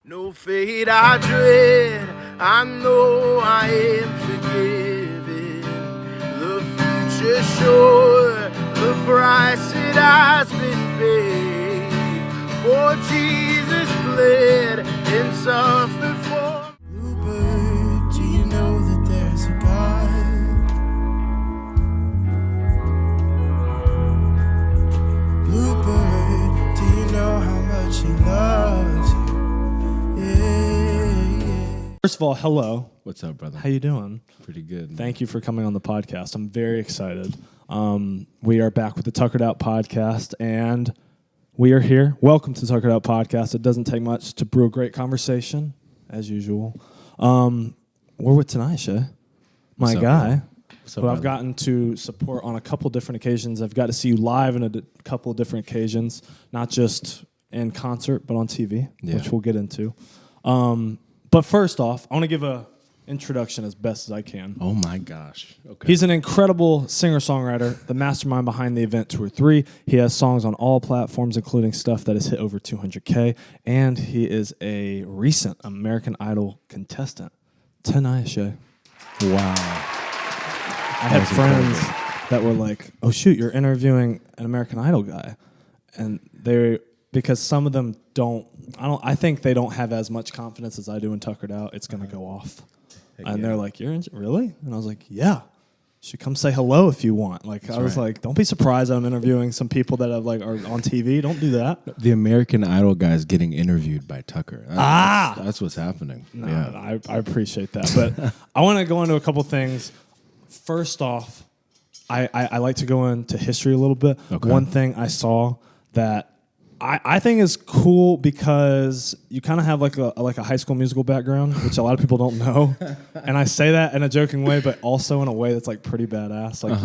No fate I dread, I know I am forgiven. The future sure, the price it has been paid. For Jesus bled and suffered for. Bluebird, do you know that there's a God? Bluebird, do you know how much he loves you? First of all, hello. What's up, brother? How you doing? Pretty good. Man. Thank you for coming on the podcast. I'm very excited. We are back with the Tukr'D podcast, and we are here. Welcome to Tukr'D podcast. It doesn't take much to brew a great conversation, as usual. We're with Tinayeshe, my guy, who I've gotten to support on a couple different occasions. I've got to see you live on a couple different occasions, not just in concert, but on TV, which we'll get into. But first off, I want to give a introduction as best as I can. Oh my gosh. Okay. He's an incredible singer-songwriter, the mastermind behind the event Tour 3. He has songs on all platforms, including stuff that has hit over 200K, and he is a recent American Idol contestant. Tinayeshe. Wow. I had friends that were like, "Oh shoot, you're interviewing an American Idol guy," and because some of them I think they don't have as much confidence as I do in Tukr'D Out. It's going to go off. And they're like, "You're really?" And I was like, "Yeah. You should come say hello if you want." Like, I was like, "Don't be surprised I'm interviewing some people that are on TV. Don't do that." The American Idol guy is getting interviewed by Tucker. That's what's happening. No, yeah. I appreciate that. But I want to go into a couple things. First off, I like to go into history a little bit. Okay. One thing I saw that I think is cool because you kind of have like a High School Musical background, which a lot of people don't know. And I say that in a joking way, but also in a way that's like pretty badass. Like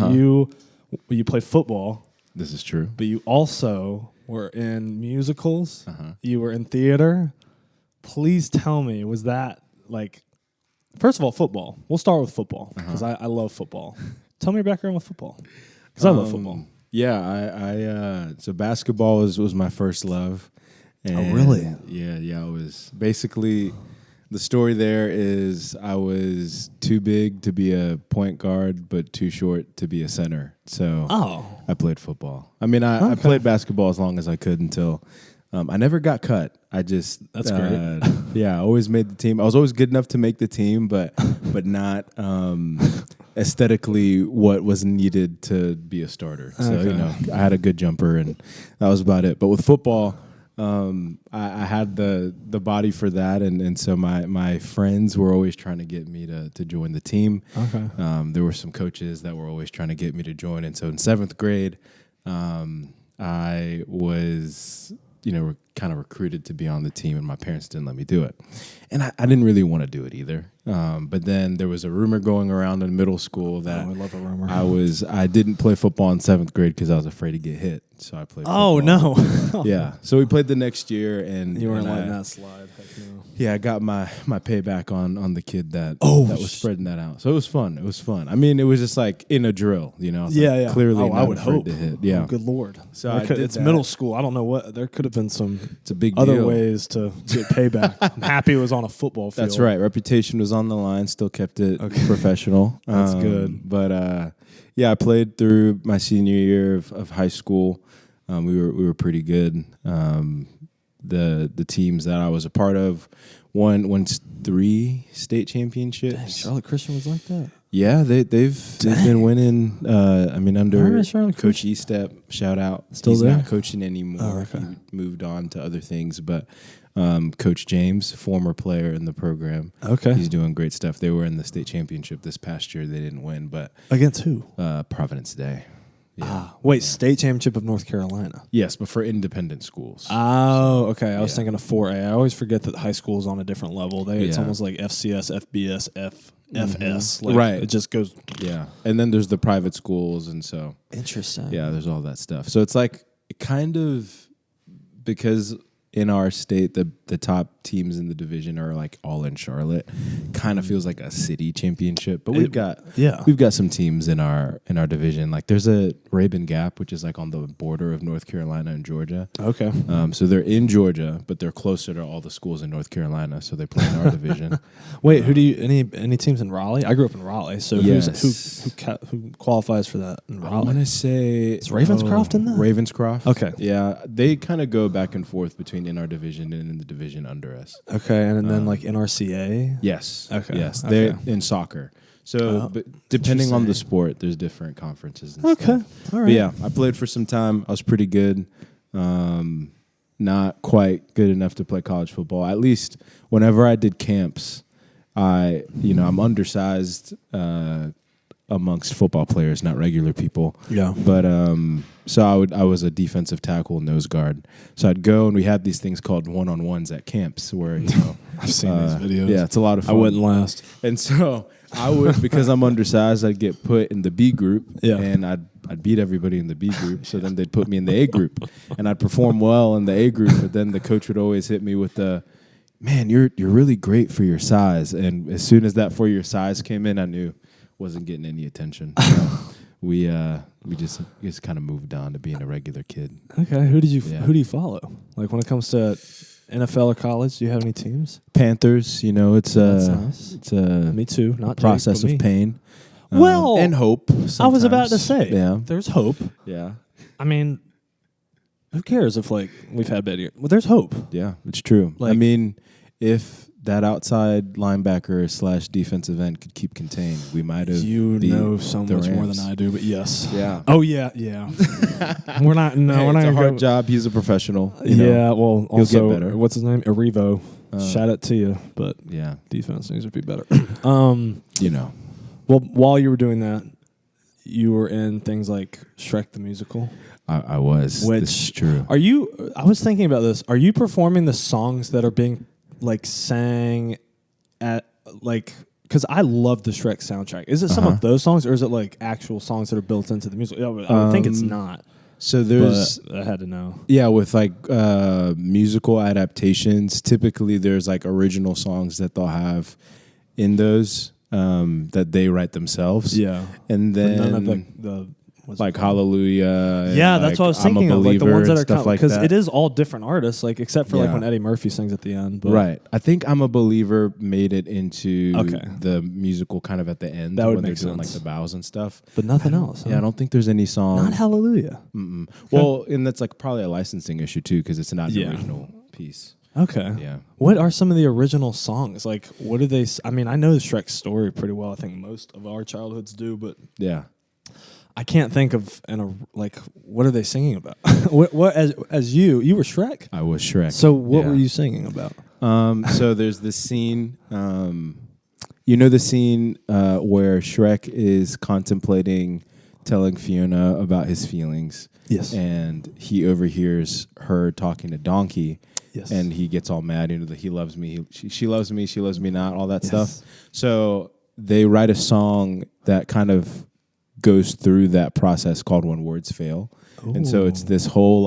you play football. This is true. But you also were in musicals. You were in theater. Please tell me, was that like, first of all, football. We'll start with football because I love football. Tell me your background with football because I love football. Yeah, so basketball was my first love. And oh, really? Yeah. It was basically, the story there is I was too big to be a point guard, but too short to be a center. So I played football. I mean, I played basketball as long as I could until I never got cut. That's great. Yeah, I always made the team. I was always good enough to make the team, but not aesthetically what was needed to be a starter. So, I had a good jumper, and that was about it. But with football, I had the body for that, and so my friends were always trying to get me to join the team. Okay. There were some coaches that were always trying to get me to join, and so in 7th grade, I was kind of recruited to be on the team, and my parents didn't let me do it. And I didn't really want to do it either. But then there was a rumor going around in middle school that I love a rumor. I didn't play football in 7th grade because I was afraid to get hit. So I played football. Oh, no. Yeah. So we played the next year. And you weren't letting that slide. Heck no. Yeah, I got my payback on the kid that was spreading that out. So it was fun. I mean, it was just like in a drill, Yeah. Clearly I would hope. To hit. Yeah. Oh, good Lord. So it's middle school. I don't know what. There could have been it's a big other deal. ways to get payback. I'm happy it was on a football field. That's right. Reputation was on the line. Still kept it professional. That's good. But I played through my senior year of high school. We were pretty good. The teams that I was a part of won 3 state championships. Dang, Charlotte Christian was like that. Yeah, they've been winning. Under Coach Christian. Estep, shout out. Still He's there? not coaching anymore. Oh, okay. He moved on to other things, but Coach James, former player in the program, he's doing great stuff. They were in the state championship this past year. They didn't win, but against who? Providence Day. Yeah. State championship of North Carolina. Yes, but for independent schools. Oh, okay. I was thinking of 4A. I always forget that high school is on a different level. It's almost like FCS, FBS, FS. Like, right. It just goes. Yeah. And then there's the private schools, and so. Interesting. Yeah, there's all that stuff. So it's like kind of, because in our state, the top teams in the division are like all in Charlotte. Kind of feels like a city championship, but we've got some teams in our division. Like there's a Rabun Gap, which is like on the border of North Carolina and Georgia. Okay. So they're in Georgia, but they're closer to all the schools in North Carolina, so they play in our division. Wait, any teams in Raleigh? I grew up in Raleigh, so who qualifies for that in Raleigh? I want to say is Ravenscroft in that? Ravenscroft. Okay. Yeah, they kind of go back and forth between in our division and in the division under us. Okay, and then like NRCA? Yes. Okay. Yes, okay. they're in soccer. So but depending on the sport, there's different conferences and stuff. All right. But yeah, I played for some time. I was pretty good. Not quite good enough to play college football. At least whenever I did camps, I'm undersized amongst football players, not regular people. Yeah. But so I was a defensive tackle, nose guard. So I'd go and we had these things called one-on-ones at camps where I've seen these videos. Yeah, it's a lot of fun. I wouldn't last. And so I would, because I'm undersized, I'd get put in the B group, and I'd beat everybody in the B group. So then they'd put me in the A group, and I'd perform well in the A group. But then the coach would always hit me with the, "Man, you're really great for your size." And as soon as that "for your size" came in, I knew wasn't getting any attention. So we just kind of moved on to being a regular kid. Okay, who do you follow? Like when it comes to NFL or college, do you have any teams? Panthers, it's nice. It's a me too. Not process Jake, of pain. Well, and hope. Sometimes. I was about to say, there's hope. Yeah. I mean, who cares if we've had bad years? Well, there's hope. Yeah, it's true. I mean, if that outside linebacker / defensive end could keep contained, we might have. You know so much more than I do, but yes. Yeah. Oh yeah. We're not. No, hey, we're not. It's a hard job. He's a professional. Well, also, get better. What's his name? Arivo. Shout out to you, but defense needs to be better. Well, while you were doing that, you were in things like Shrek the Musical. I was. This is true. Are you? I was thinking about this. Are you performing the songs that are being sang at because I love the Shrek soundtrack. Is it some of those songs, or is it like actual songs that are built into the music? I would think it's not. So there's, I had to know. Yeah, with musical adaptations, typically there's original songs that they'll have in those that they write themselves. Yeah, and then but none of the Hallelujah. Yeah, that's what I was thinking of. The ones that are because that. It is all different artists, except for when Eddie Murphy sings at the end. But. Right. I think I'm a Believer made it into the musical kind of at the end that would when make they're doing sense. the bows and stuff. But nothing else. Yeah, I don't think there's any song. Not Hallelujah. Mm-mm. Okay. Well, and that's probably a licensing issue too, because it's not an original piece. Okay. Yeah. What are some of the original songs? What do they? I mean, I know the Shrek story pretty well. I think most of our childhoods do, but yeah. I can't think of what are they singing about? what as you were Shrek? I was Shrek. So what were you singing about? So there's this scene. The scene where Shrek is contemplating telling Fiona about his feelings. Yes. And he overhears her talking to Donkey. Yes. And he gets all mad. That he loves me. She loves me. She loves me not. All that stuff. So they write a song that kind of goes through that process called When Words Fail. Ooh. And so it's this whole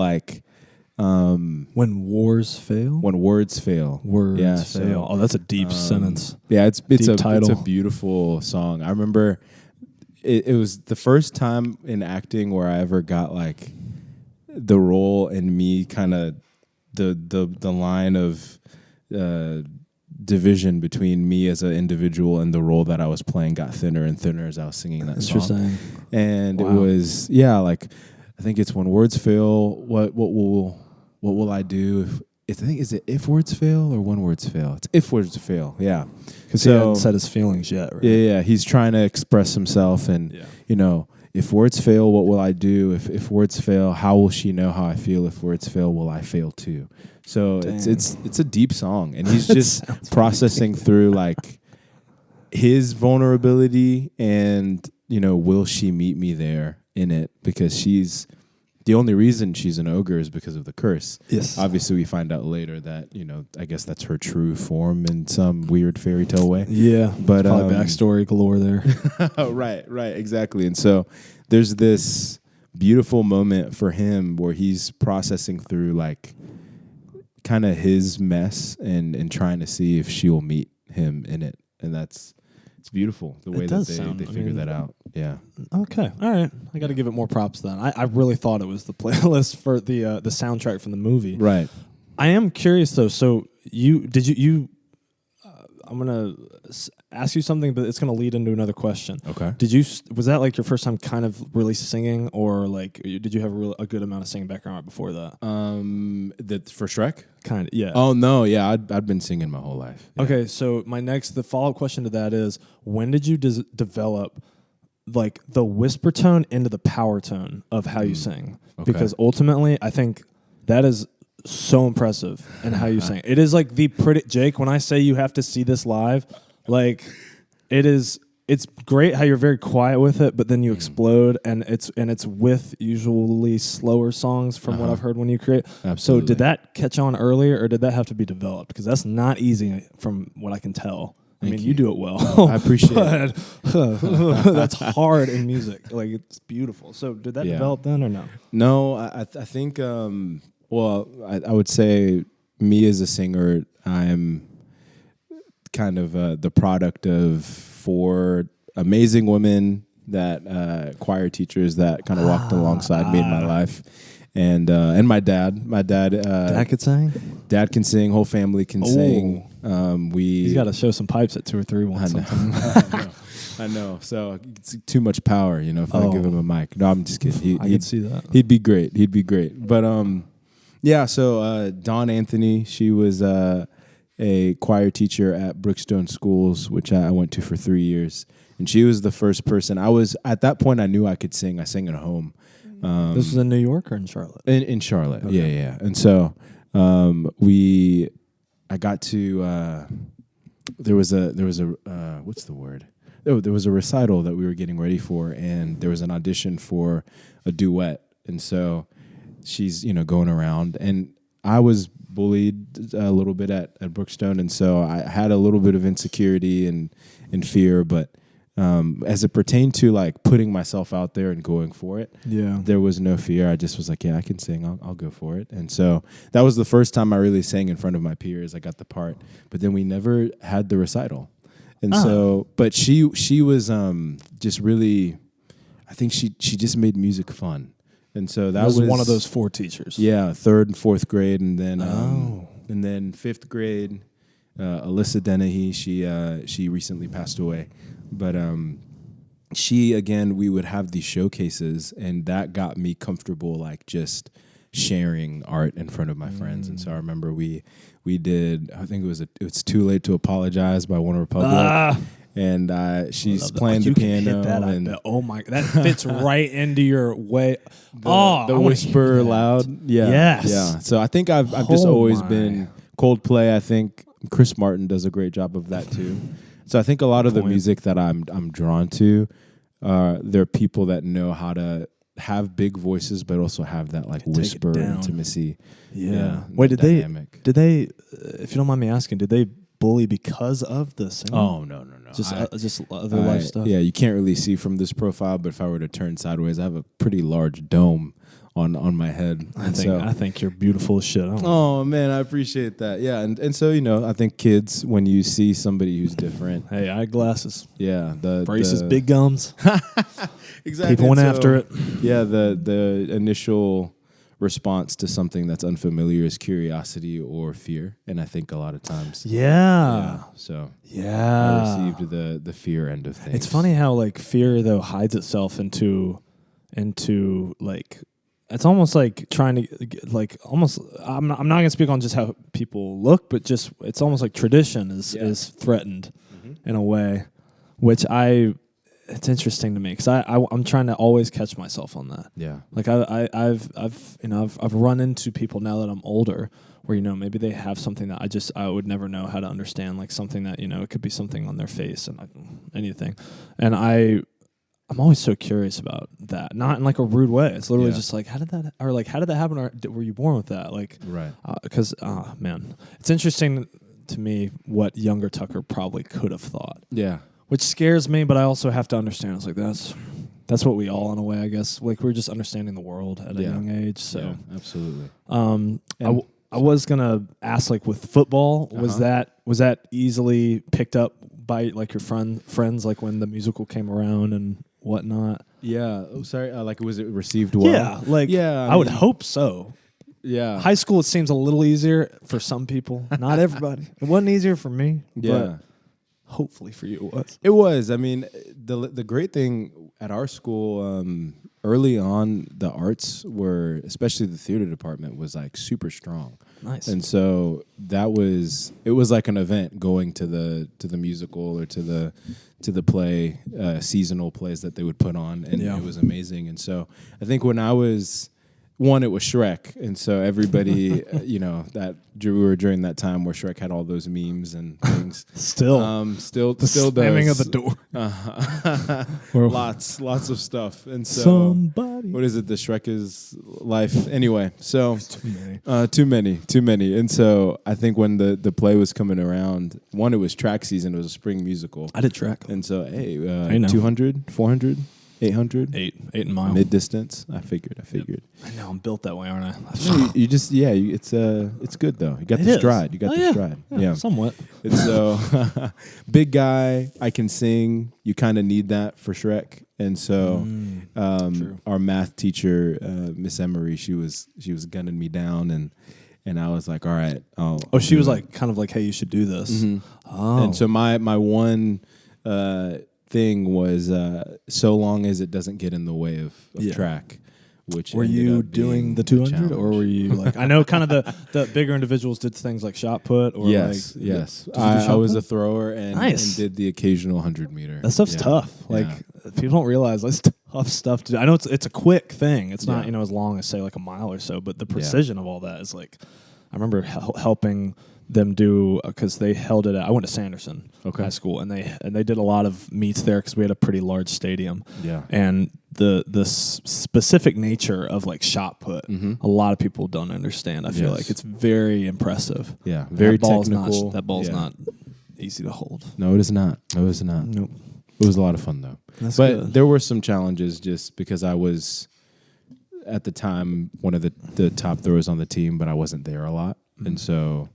when wars fail? When words fail. Words fail. Oh, that's a deep sentence. Yeah, it's title. It's a beautiful song. I remember it was the first time in acting where I ever got the role and me kind of the line of division between me as an individual and the role that I was playing got thinner and thinner as I was singing that song. And it was I think it's When Words Fail. What will I do is it if words fail or when words fail? It's if words fail. Yeah, because he hadn't said his feelings yet. Right? Yeah. He's trying to express himself, and if words fail, what will I do? If words fail, how will she know how I feel? If words fail, will I fail too? So it's a deep song, and he's just processing through his vulnerability, and will she meet me there in it? Because she's the only reason she's an ogre is because of the curse. Yes. Obviously, we find out later that I guess that's her true form in some weird fairy tale way. Yeah, but probably backstory galore there. Right, exactly. And so there's this beautiful moment for him where he's processing through kind of his mess and trying to see if she will meet him in it. And it's beautiful the way that they figure that out. Yeah. Okay. All right. I got to give it more props then. I really thought it was the playlist for the soundtrack from the movie. Right. I am curious though. So I'm gonna ask you something, but it's gonna lead into another question. Okay. Was that like your first time kind of really singing, or like did you have a good amount of singing background right before that? That for Shrek? Kind of, yeah. Oh no, yeah, I'd been singing my whole life. Yeah. Okay, so the follow-up question to that is, when did you develop like the whisper tone into the power tone of how you sing? Okay. Because ultimately, I think that is so impressive in how you sing. It is like Jake, when I say you have to see this live, like it's great how you're very quiet with it, but then you explode, and it's with usually slower songs from what I've heard when you create. Absolutely. So did that catch on earlier, or did that have to be developed? Because that's not easy from what I can tell. I mean, you do it well. I appreciate it. That's hard in music. Like, it's beautiful. So did that develop then or no? No, I think, well, I would say me as a singer, I'm kind of the product of 4 amazing women that choir teachers that kind of walked alongside me in my life. And my dad. Dad could sing? Dad can sing. Whole family can sing. He's got to show some pipes at 2 or 3 once. I know. So it's too much power, if I give him a mic. No, I'm just kidding. I can see that. He'd be great. But yeah. So Dawn Anthony, she was a choir teacher at Brookstone Schools, which I went to for 3 years, and she was the first person. At that point, I knew I could sing. I sang at home. This was in New York or in Charlotte? In Charlotte, okay. yeah. And so I got to there was a what's the word? Oh, there was a recital that we were getting ready for, and there was an audition for a duet, and so she's going around, and I was bullied a little bit at Brookstone, and so I had a little bit of insecurity and fear, but as it pertained to like putting myself out there and going for it, there was no fear. I just was like, yeah, I can sing. I'll go for it. And so that was the first time I really sang in front of my peers. I got the part, but then we never had the recital. And so, but she was just really, I think she just made music fun. And so that was one of those 4 teachers. Yeah, 3rd and 4th grade, and then 5th grade, Alyssa Dennehy. She recently passed away. But we would have these showcases, and that got me comfortable, like just sharing art in front of my friends. And so I remember we did, I think It's Too Late to Apologize by One Republic. And she's playing the piano. Oh my, that fits right into your way. The whisper loud. Yeah. Yes. Yeah. So I think I've just always been Coldplay. I think Chris Martin does a great job of that too. So I think a lot of the music that I'm drawn to, there are people that know how to have big voices, but also have that like whisper intimacy. Yeah. Wait, did they? If you don't mind me asking, did they bully because of the singing? Oh no. Just other life stuff. Yeah, you can't really see from this profile, but if I were to turn sideways, I have a pretty large dome on my head. I think you're beautiful as shit. Oh man, I appreciate that. Yeah, and so I think kids, when you see somebody who's different. Hey, eyeglasses. Yeah, the braces, big gums. Exactly. People went after it. Yeah, the initial response to something that's unfamiliar is curiosity or fear, and I think a lot of times. So I received the fear end of things. It's funny how like fear though hides itself into like. It's almost like trying to like almost. I'm not going to speak on just how people look, but just it's almost like tradition is threatened in a way, which it's interesting to me because I'm trying to always catch myself on that. Yeah, like I've run into people now that I'm older where maybe they have something that I would never know how to understand, like something that it could be something on their face and anything, and I'm always so curious about that, not in like a rude way. It's literally just like, how did that happen? Or were you born with that? Like, right? Because man, it's interesting to me what younger Tucker probably could have thought. Yeah, which scares me, but I also have to understand. It's like that's what we all, in a way, I guess. Like we're just understanding the world at a young age. So absolutely. I was gonna ask, like with football, was that easily picked up by like your friends, like when the musical came around and whatnot? Yeah. Oh, sorry. Like, was it received well? Yeah, like I would hope so. Yeah. High school, it seems a little easier for some people, not everybody. It wasn't easier for me, but hopefully for you it was. It was. I mean, the great thing at our school, early on, the arts were, especially the theater department, was like super strong. Nice. And so it was like an event going to the musical or to the play, seasonal plays that they would put on, and it was amazing. And so I think when I was it was Shrek, and so everybody, that we were during that time where Shrek had all those memes and things. Still the slamming does. of the door. Lots of stuff, and so what is it? The Shrek is life. Anyway, so too many, and so I think when the play was coming around, it was track season. It was a spring musical. I did track, and so 200, 400. 800? 8 mile. Mid-distance? I figured. I know, I'm built that way, aren't I? you just, it's good, though. You got the stride. You got the stride. Yeah. Somewhat. And so, big guy, I can sing. You kind of need that for Shrek. And so, our math teacher, Miss Emery, she was gunning me down, and I was like, all right. She was like, kind of like, hey, you should do this. Mm-hmm. Oh. And so my one thing was so long as it doesn't get in the way of track. Which were you doing the 200 or were you like, I know kind of the bigger individuals did things like shot put or yes. I was a thrower and did the occasional 100 meter. That stuff's tough. Like people don't realize that's tough stuff to do. I know it's a quick thing. It's not as long as say like a mile or so, but the precision of all that is like, I remember helping them do because they held it at, I went to Sanderson High School and they did a lot of meets there because we had a pretty large stadium. And the specific nature of like shot put, a lot of people don't understand. I feel like it's very impressive. Very technical. That ball's not easy to hold. No, it is not. Nope. It was a lot of fun though. But good. There were some challenges just because I was at the time one of the top throwers on the team, but I wasn't there a lot. And so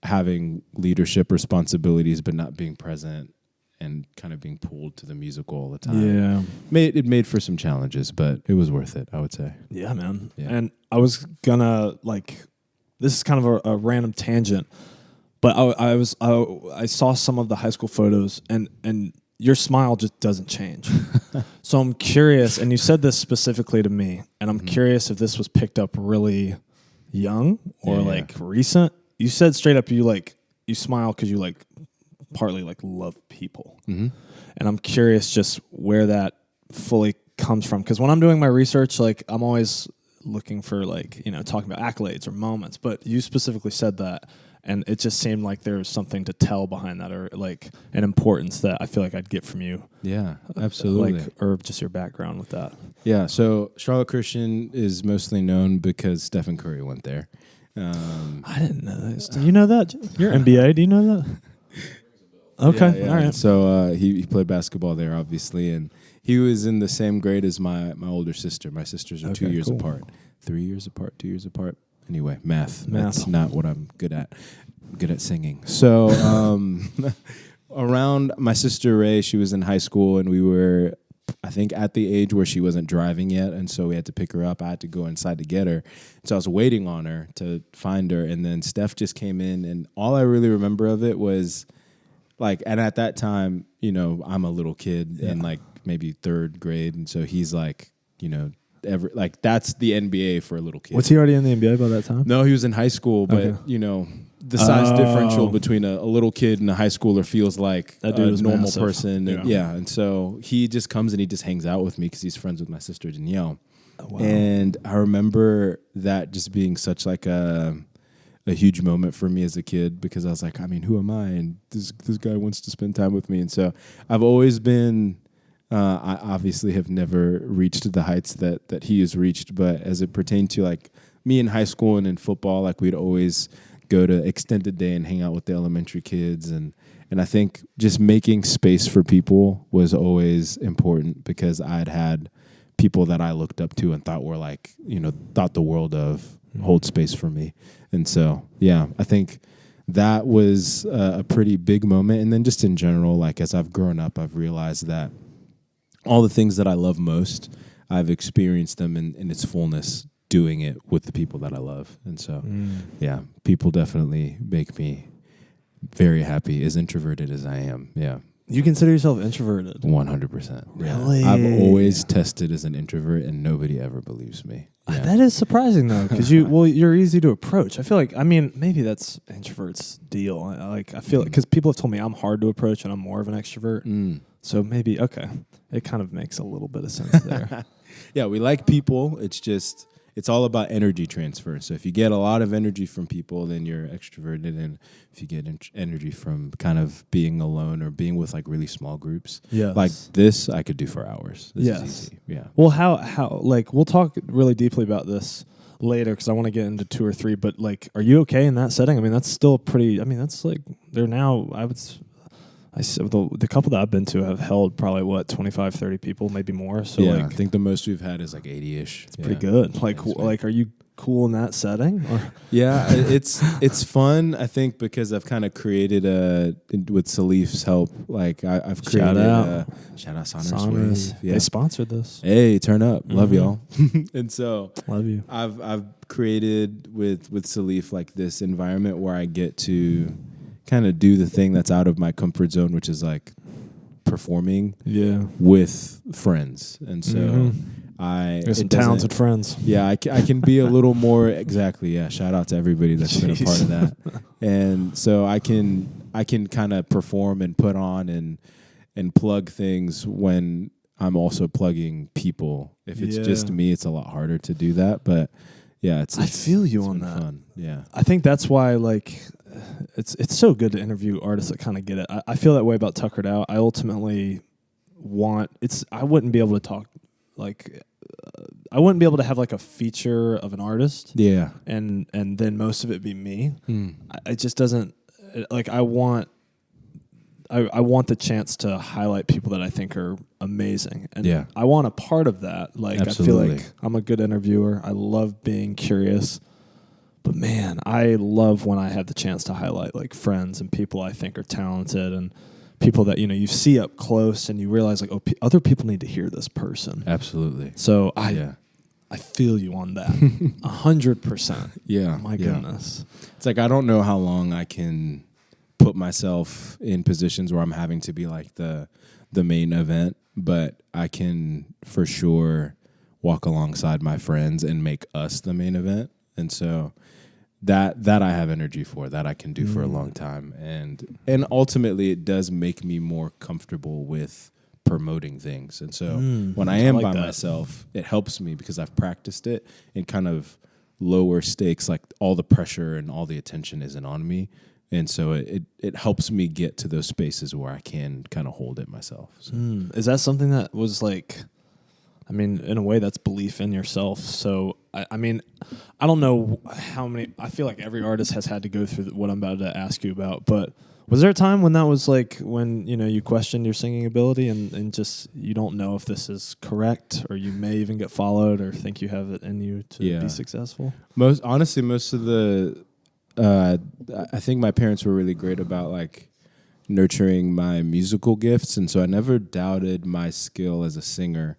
having leadership responsibilities but not being present and kind of being pulled to the musical all the time. It made for some challenges, but it was worth it, I would say. Yeah, man. Yeah. And I was gonna this is kind of a random tangent, but I saw some of the high school photos and your smile just doesn't change. So I'm curious, and you said this specifically to me, and I'm curious if this was picked up really young or recent. You said straight up you smile because you partly love people. And I'm curious just where that fully comes from, because when I'm doing my research, I'm always looking for talking about accolades or moments, but you specifically said that and it just seemed like there was something to tell behind that or an importance that I feel like I'd get from you. Yeah, absolutely. Or just your background with that. Yeah, so Charlotte Christian is mostly known because Stephen Curry went there. I didn't know this. Do you know that? You're NBA. Do you know that? Okay, all right. So he played basketball there, obviously, and he was in the same grade as my older sister. My sisters are 2 years apart. 3 years apart, 2 years apart. Anyway, math. That's not what I'm good at. I'm good at singing. So around my sister Ray, she was in high school, and we were, I think, at the age where she wasn't driving yet, and so we had to pick her up. I had to go inside to get her. So I was waiting on her to find her, and then Steph just came in, and all I really remember of it was, and at that time, I'm a little kid in maybe third grade, and so he's that's the NBA for a little kid. Was he already in the NBA by that time? No, he was in high school, but the size differential between a little kid and a high schooler feels like a normal massive person. And so he just comes and he just hangs out with me because he's friends with my sister Danielle. Oh, wow. And I remember that just being such a huge moment for me as a kid, because I was like, I mean, who am I? And this guy wants to spend time with me. And so I've always been, I obviously have never reached the heights that he has reached, but as it pertained to me in high school and in football, we'd always go to extended day and hang out with the elementary kids. And I think just making space for people was always important, because I'd had people that I looked up to and thought were thought the world of hold space for me. And so, yeah, I think that was a pretty big moment. And then just in general, like as I've grown up, I've realized that all the things that I love most, I've experienced them in its fullness doing it with the people that I love. And so, yeah, people definitely make me very happy, as introverted as I am. Yeah. You consider yourself introverted? 100%. Really? Yeah. I've always tested as an introvert, and nobody ever believes me. Yeah. That is surprising, though, because you're easy to approach. I feel like, I mean, maybe that's introvert's deal. I feel because people have told me I'm hard to approach and I'm more of an extrovert. So maybe, okay, it kind of makes a little bit of sense there. Yeah, we like people. It's all about energy transfer. So if you get a lot of energy from people, then you're extroverted. And if you get energy from kind of being alone or being with like really small groups, like this, I could do for hours. This is easy. Yeah. Well, how like we'll talk really deeply about this later because I want to get into 2 or 3. But like, are you okay in that setting? I mean, that's still pretty. I mean, that's like they're now. The couple that I've been to have held probably 25, 30 people, maybe more. So yeah, I think the most we've had is like 80-ish. It's pretty good. Like are you cool in that setting? Or? Yeah, it's fun. I think because I've kind of created with Salif's help. Like I've created shout out Sonorous. Yeah. They sponsored this. Hey, turn up, love y'all. And so love you. I've created with Salif like this environment where I get to kind of do the thing that's out of my comfort zone, which is like performing with friends. And so there's some talented friends. Yeah, I can be a little more exactly. Yeah, shout out to everybody that's been a part of that. And so I can kind of perform and put on and plug things when I'm also plugging people. If it's just me, it's a lot harder to do that. But yeah, I feel you on that. Fun. Yeah, I think that's why like it's so good to interview artists that kind of get it. I feel that way about Tukr'D Out. I ultimately I wouldn't be able to talk like I wouldn't be able to have like a feature of an artist. Yeah, and then most of it be me. It just doesn't like I want the chance to highlight people that I think are amazing. And I want a part of that. Like Absolutely. I feel like I'm a good interviewer. I love being curious. But man, I love when I have the chance to highlight like friends and people I think are talented and people that you see up close and you realize like other people need to hear this person. Absolutely. So I feel you on that 100%. Yeah. My goodness. It's like I don't know how long I can put myself in positions where I'm having to be like the main event, but I can for sure walk alongside my friends and make us the main event. And so that I have energy for, that I can do for a long time. And ultimately it does make me more comfortable with promoting things. And so when I am by myself, it helps me because I've practiced it in kind of lower stakes, like all the pressure and all the attention isn't on me. And so it helps me get to those spaces where I can kind of hold it myself. So. Is that something that was like, I mean, in a way that's belief in yourself. So, I mean, I don't know how many, I feel like every artist has had to go through what I'm about to ask you about, but was there a time when that was like, when, you questioned your singing ability and just, you don't know if this is correct or you may even get followed or think you have it in you to be successful? Most of the, I think my parents were really great about like nurturing my musical gifts. And so I never doubted my skill as a singer.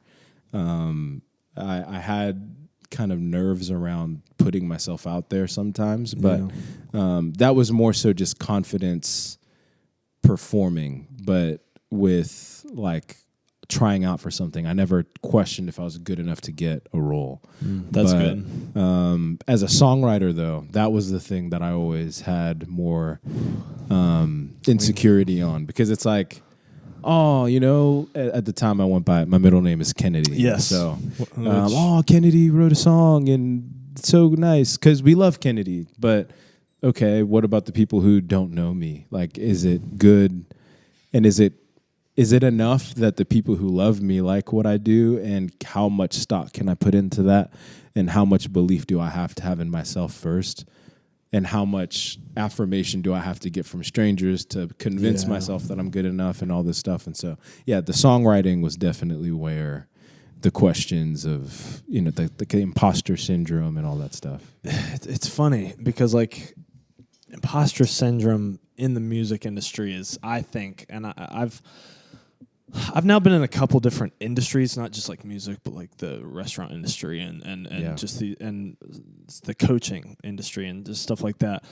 I had kind of nerves around putting myself out there sometimes, but that was more so just confidence performing, but with like trying out for something. I never questioned if I was good enough to get a role. That's good. As a songwriter, though, that was the thing that I always had more insecurity on because it's like, at the time I went by, my middle name is Kennedy. Yes. So, Kennedy wrote a song and it's so nice because we love Kennedy. But, okay, what about the people who don't know me? Like, is it good? And is it enough that the people who love me like what I do? And how much stock can I put into that? And how much belief do I have to have in myself first? And how much affirmation do I have to get from strangers to convince myself that I'm good enough and all this stuff? And so, the songwriting was definitely where the questions of, you know, the imposter syndrome and all that stuff. It's funny because like imposter syndrome in the music industry is, I think, and I've now been in a couple different industries, not just like music, but like the restaurant industry and just the coaching industry and just stuff like that.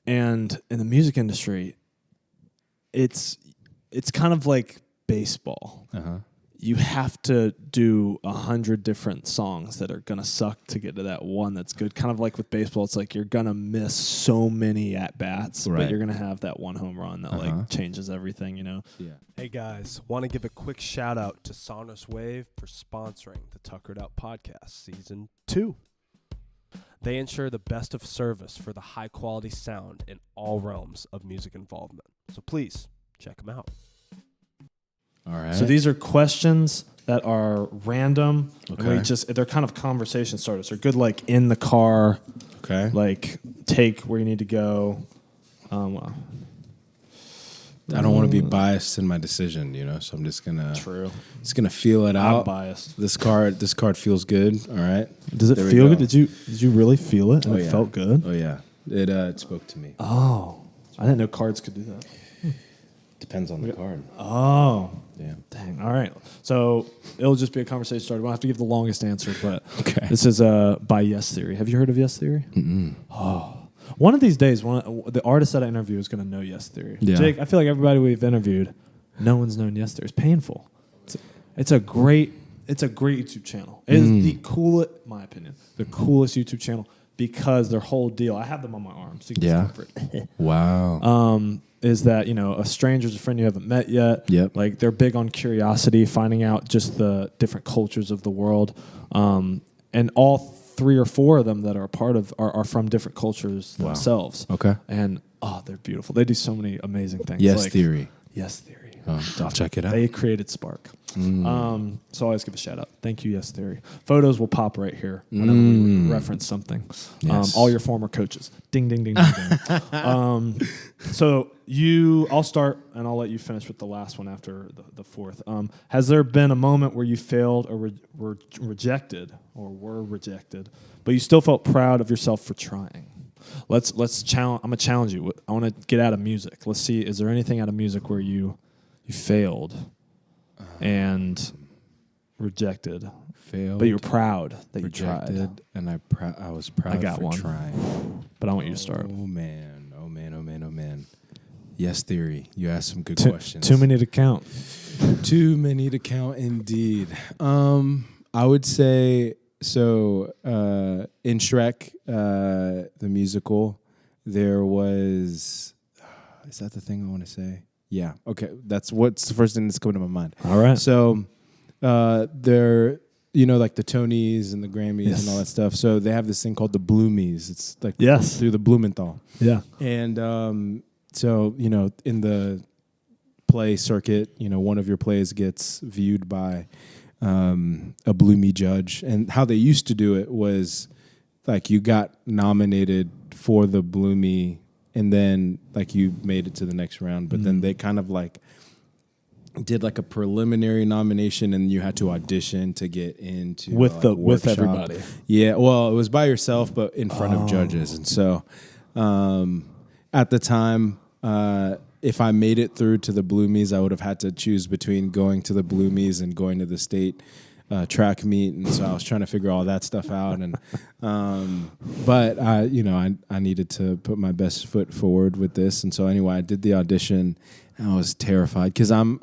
And in the music industry, it's kind of like baseball. You have to do 100 different songs that are gonna suck to get to that one that's good. Kind of like with baseball, it's like you're gonna miss so many at bats, but you're gonna have that one home run that like changes everything, you know. Yeah. Hey guys, want to give a quick shout out to Sonorous Wave for sponsoring the Tukr'D podcast season 2. They ensure the best of service for the high quality sound in all realms of music involvement. So please check them out. All right. So these are questions that are random. Okay. And they're kind of conversation starters. They're good like in the car. Okay. Like take where you need to go. I don't want to be biased in my decision, you know, so I'm just gonna feel it out. I'm biased. This card feels good. All right. Does it feel good? Did you really feel it? And it felt good? Oh yeah. It spoke to me. Oh. I didn't know cards could do that. Depends on the card. Oh. Yeah. Dang. All right. So it'll just be a conversation starter. We won't have to give the longest answer, but Okay. This is by Yes Theory. Have you heard of Yes Theory? Mm-mm. Oh. One of these days, the artist that I interview is going to know Yes Theory. Yeah. Jake, I feel like everybody we've interviewed, no one's known Yes Theory. It's painful. It's a great YouTube channel. It is the coolest, my opinion, the coolest YouTube channel because their whole deal. I have them on my arm, so you can just go for it. Wow. Is that, you know, a stranger's a friend you haven't met yet. Yep. Like they're big on curiosity, finding out just the different cultures of the world. And all 3 or 4 of them that are a part of are from different cultures themselves. Okay. And they're beautiful. They do so many amazing things. Yes Theory. Yes Theory. I'll check it out. They created Spark. So I always give a shout out. Thank you, Yes Theory. Photos will pop right here whenever we reference something. Yes. All your former coaches. Ding, ding, ding, ding, ding. So I'll start and I'll let you finish with the last one after the fourth. Has there been a moment where you failed or were rejected, but you still felt proud of yourself for trying? Let's challenge. I'm gonna challenge you. I want to get out of music. Let's see. Is there anything out of music where you failed and rejected, Failed, but you were proud that you tried? rejected, and I was proud I got for one. trying. But I want you to start. Oh man. Yes Theory. You asked some good questions. Too many to count. Too many to count indeed. I would say so. In Shrek, the musical, there was. Is that the thing I want to say? Yeah. Okay. That's what's the first thing that's coming to my mind. All right. So, there, you know, like the Tonys and the Grammys and all that stuff. So they have this thing called the Bloomies. It's like through the Blumenthal. Yeah. And so, you know, in the play circuit, you know, one of your plays gets viewed by a Bloomie judge. And how they used to do it was like you got nominated for the Bloomie and then like you made it to the next round. But then they kind of like did like a preliminary nomination and you had to audition to get into with everybody. Yeah, well, it was by yourself, but in front of judges. And so at the time, if I made it through to the Bloomies, I would have had to choose between going to the Bloomies and going to the state track meet. And so I was trying to figure all that stuff out. And but I needed to put my best foot forward with this. And so anyway, I did the audition and I was terrified because I'm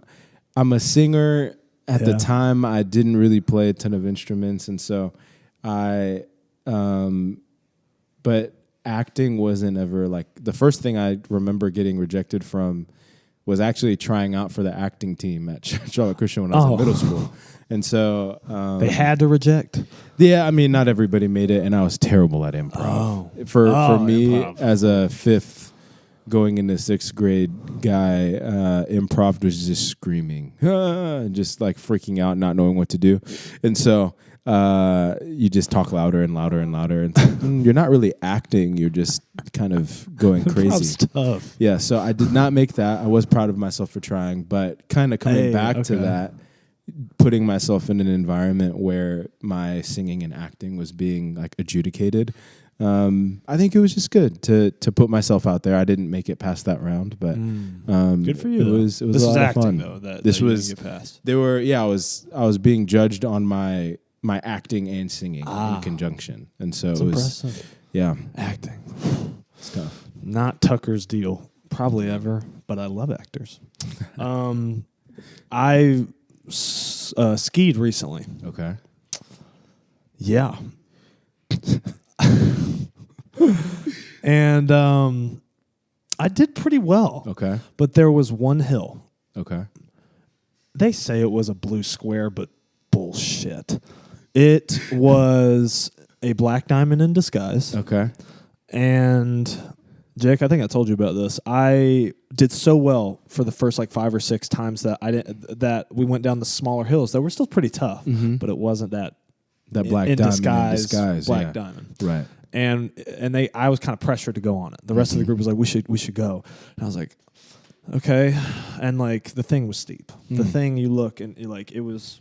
a singer. At the time, I didn't really play a ton of instruments. And so but acting wasn't ever like the first thing I remember getting rejected from was actually trying out for the acting team at Charlotte Christian when I was in middle school. And so they had to reject. Yeah, I mean, not everybody made it, and I was terrible at improv. For me, improv. as a 5th going into 6th grade guy, improv was just screaming, just like freaking out, not knowing what to do. And so you just talk louder and louder and louder. And you're not really acting. You're just kind of going crazy. Tough. Yeah, so I did not make that. I was proud of myself for trying. But kind of coming back to that, putting myself in an environment where my singing and acting was being like adjudicated. I think it was just good to put myself out there. I didn't make it past that round, but good for you. It was this a lot acting, of fun. Though, that this you was didn't get past. They were I was being judged on my acting and singing in conjunction, and so That's it was impressive. acting stuff. Not Tucker's deal, probably ever, but I love actors. I skied recently. Okay. Yeah. And I did pretty well. Okay. But there was one hill. Okay. They say it was a blue square, but bullshit. It was a black diamond in disguise. Okay. And Jake, I think I told you about this. I did so well for the first like 5 or 6 times that we went down the smaller hills that were still pretty tough, but it wasn't that black in diamond disguise black diamond. Right. And I was kind of pressured to go on it. The rest of the group was like, we should go. And I was like, okay. And like the thing was steep. The thing you look and it was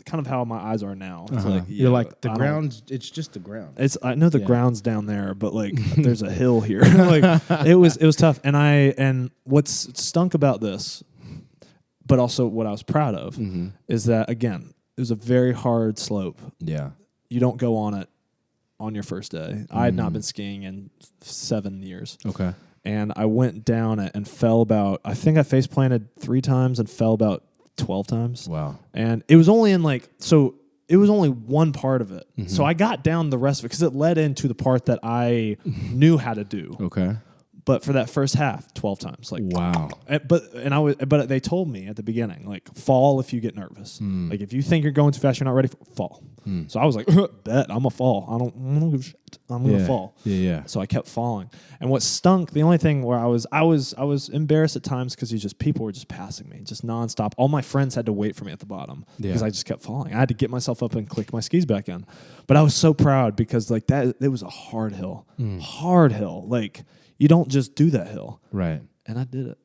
kind of how my eyes are now. It's like, you're like the ground. It's just the ground. I know the ground's down there, but like there's a hill here. Like it was tough. And what's stunk about this, but also what I was proud of, is that again it was a very hard slope. Yeah, you don't go on it on your first day. I had not been skiing in 7 years. Okay, and I went down it and fell about. I think I face planted 3 times and fell about 12 times. Wow. And it was only it was only one part of it. So I got down the rest of it because it led into the part that I knew how to do. Okay. But for that first half, 12 times. Like wow. But they told me at the beginning, like, fall if you get nervous. Like if you think you're going too fast, you're not ready, fall. So I was like, bet I'm a fall. I don't give a shit. I'm gonna fall. Yeah. So I kept falling. And what stunk, the only thing where I was embarrassed at times because people were just passing me, just nonstop. All my friends had to wait for me at the bottom because I just kept falling. I had to get myself up and click my skis back in. But I was so proud because like that, it was a hard hill. Hard hill. Like you don't just do that hill. Right. And I did it.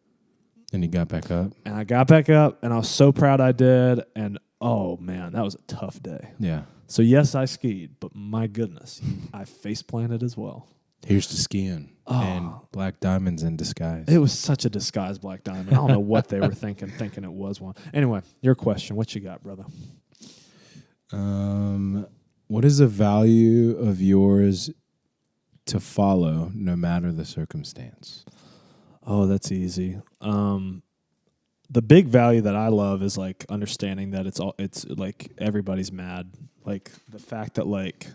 And you got back up. And I got back up and I was so proud I did. And oh man, that was a tough day. Yeah. So yes, I skied, but my goodness, I face planted as well. Here's to skiing and black diamonds in disguise. It was such a disguised black diamond. I don't know what they were thinking it was one. Anyway, your question, what you got, brother? What is the value of yours to follow no matter the circumstance? Oh, that's easy. The big value that I love is like understanding that it's like everybody's mad. Like the fact that like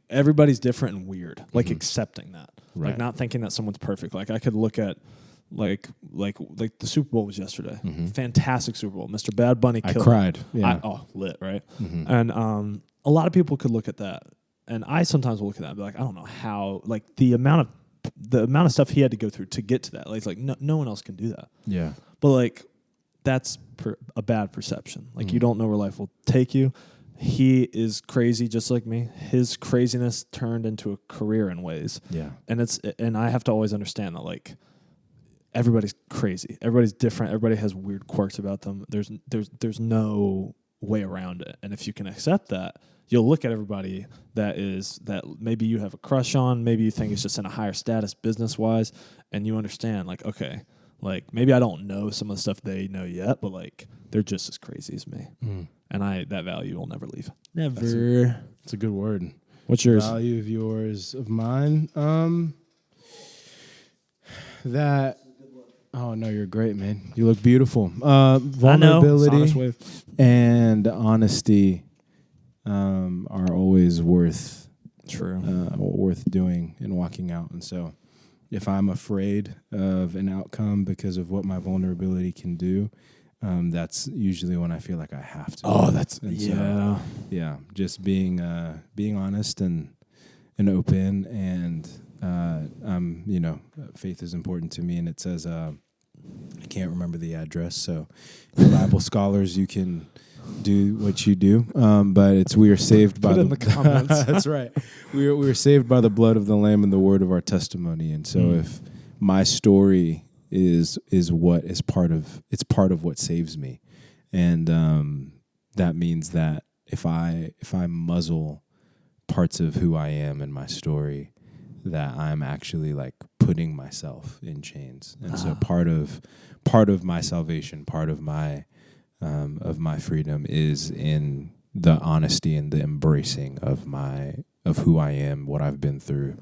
everybody's different and weird. Like accepting that. Right. Like not thinking that someone's perfect. Like I could look at like the Super Bowl was yesterday. Fantastic Super Bowl. Mr. Bad Bunny killed. I cried. Yeah. Lit, right? And a lot of people could look at that. And I sometimes will look at that and be like, I don't know how, like the amount of stuff he had to go through to get to that. Like, it's like no one else can do that. Yeah. But like, that's a bad perception. Like you don't know where life will take you. He is crazy just like me. His craziness turned into a career in ways. Yeah. And I have to always understand that like everybody's crazy. Everybody's different. Everybody has weird quirks about them. There's no way around it. And if you can accept that, you'll look at everybody that maybe you have a crush on, maybe you think it's just in a higher status business-wise, and you understand, like, okay, like, maybe I don't know some of the stuff they know yet, but, like, they're just as crazy as me. And that value will never leave. Never. It's a good word. What's yours? Value of yours, of mine? Oh, no, you're great, man. You look beautiful. Vulnerability and honesty are always worth doing and walking out. And so if I'm afraid of an outcome because of what my vulnerability can do, that's usually when I feel like I have to. Oh, that's so, yeah. Just being honest and open, and faith is important to me. And it says, I can't remember the address, so Bible scholars, you can do what you do, but we are saved by in the comments. That's right. We are saved by the blood of the Lamb and the word of our testimony. And so, if my story is part of what saves me, and that means that if I muzzle parts of who I am in my story, that I'm actually like putting myself in chains. And so part of my salvation, part of my freedom is in the honesty and the embracing of who I am, what I've been through,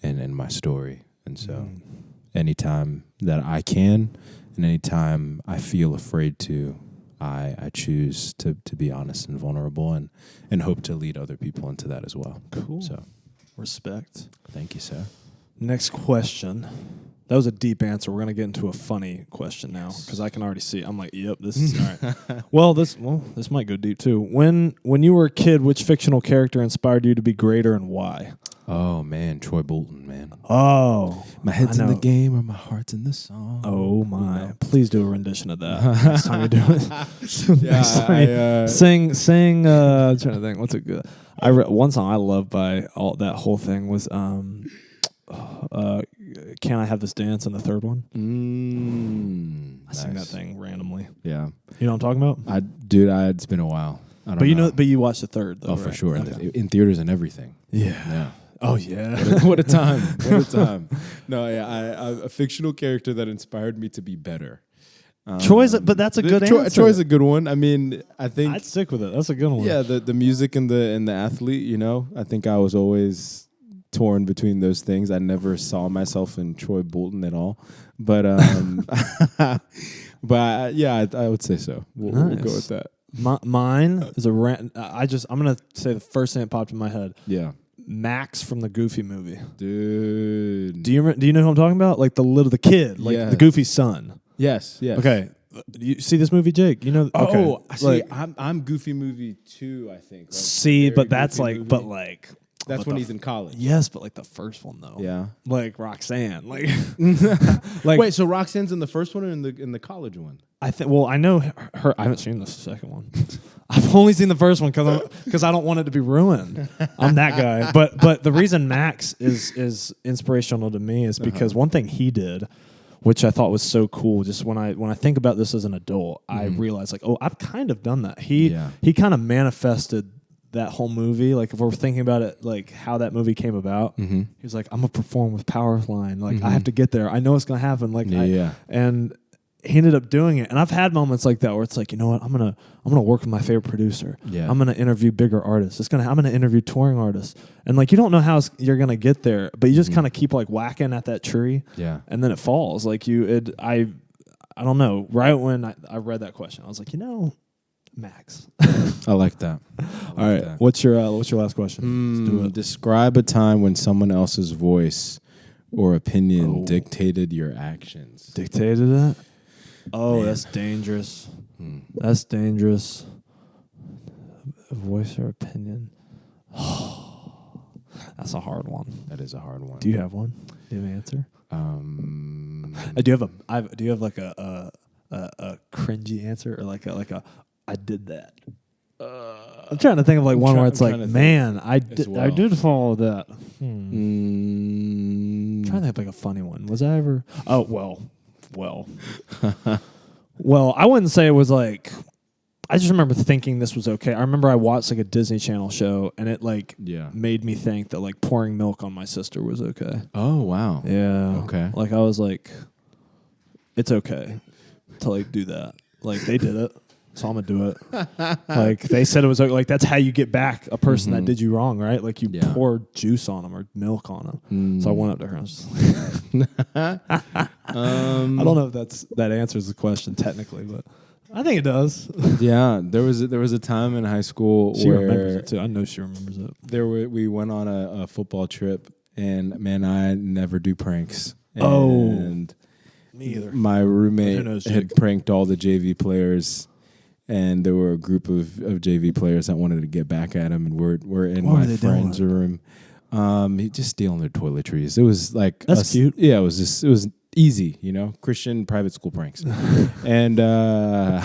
and my story. And so anytime that I can and anytime I feel afraid to, I choose to be honest and vulnerable and hope to lead other people into that as well. Cool. So respect. thank you, sir. Next question. That was a deep answer. We're going to get into a funny question now because I can already see. I'm like, yep, this is all right. Well, this might go deep too. When you were a kid, which fictional character inspired you to be greater and why? Oh, man, Troy Bolton, man. Oh. My head's in the game or my heart's in the song. Oh, my. You know. Please do a rendition of that next time you do it. Yeah, sing, I'm trying to think. What's a good... one song I love by that whole thing was... Can I Have This Dance in the third one? I sing that thing randomly. Yeah. You know what I'm talking about? It's been a while. I don't know. But you watched the third, though, Oh, right? for sure. Okay. In theaters and everything. Yeah. Oh, yeah. What a time. What a time. No, yeah, a fictional character that inspired me to be better. But that's a good answer. Troy's a good one. I mean, I think... I'd stick with it. That's a good one. Yeah, the music and the athlete, you know. I think I was always... torn between those things. I never saw myself in Troy Bolton at all, but I would say so. We'll go with that. Mine is I'm gonna say the first thing that popped in my head. Yeah, Max from the Goofy movie. Dude, do you know who I'm talking about? Like the kid, like the Goofy son. Yes. Okay. You see this movie, Jake? You know? Oh, okay. I'm Goofy movie 2, I think. But that's like, movie. That's when he's in college. Yes, but like the first one though. Yeah. Like Roxanne. Like wait, so Roxanne's in the first one or in the college one? I think. Well, I know her. I haven't seen the second one. I've only seen the first one because I don't want it to be ruined. I'm that guy. But the reason Max is inspirational to me is because one thing he did, which I thought was so cool. Just when I think about this as an adult, I realized like, oh, I've kind of done that. He kind of manifested that whole movie. Like if we're thinking about it, like how that movie came about, he was like, I'm gonna perform with Powerline. Like I have to get there. I know it's gonna happen. Like and he ended up doing it. And I've had moments like that where it's like, you know what, I'm gonna work with my favorite producer. Yeah. I'm gonna interview bigger artists. I'm gonna interview touring artists. And like you don't know how you're gonna get there, but you just kind of keep like whacking at that tree. Yeah. And then it falls. Like I don't know. Right when I read that question, I was like, you know, Max. I like that. All right. That. What's your last question? Let's do it. Describe a time when someone else's voice or opinion dictated your actions. Dictated it? Oh, man. That's dangerous. That's dangerous. A voice or opinion. That's a hard one. That is a hard one. Do you have one? Do you have an answer? Do you have like a cringy answer or like a I did that? I'm trying to think of like one where it's like, man, I did follow that. I'm trying to think of like a funny one. Was I ever? Oh well. Well, I wouldn't say it was like. I just remember thinking this was okay. I remember I watched like a Disney Channel show, and it like made me think that like pouring milk on my sister was okay. Oh wow. Yeah. Okay. Like I was like, it's okay to like do that. Like they did it. So I'm gonna do it. Like they said it was like that's how you get back a person that did you wrong, right? Like you pour juice on them or milk on them. So I went up to her and was just like, I don't know if that answers the question technically, but I think it does. Yeah, there was a time in high school she where remembers it too. I know she remembers it. We went on a football trip, and man, I never do pranks. And me either. My roommate had pranked all the JV players. And there were a group of JV players that wanted to get back at him, and we're in my friend's room. He just stealing their toiletries. It was like that's cute. Yeah, it was easy, you know, Christian private school pranks. And I'm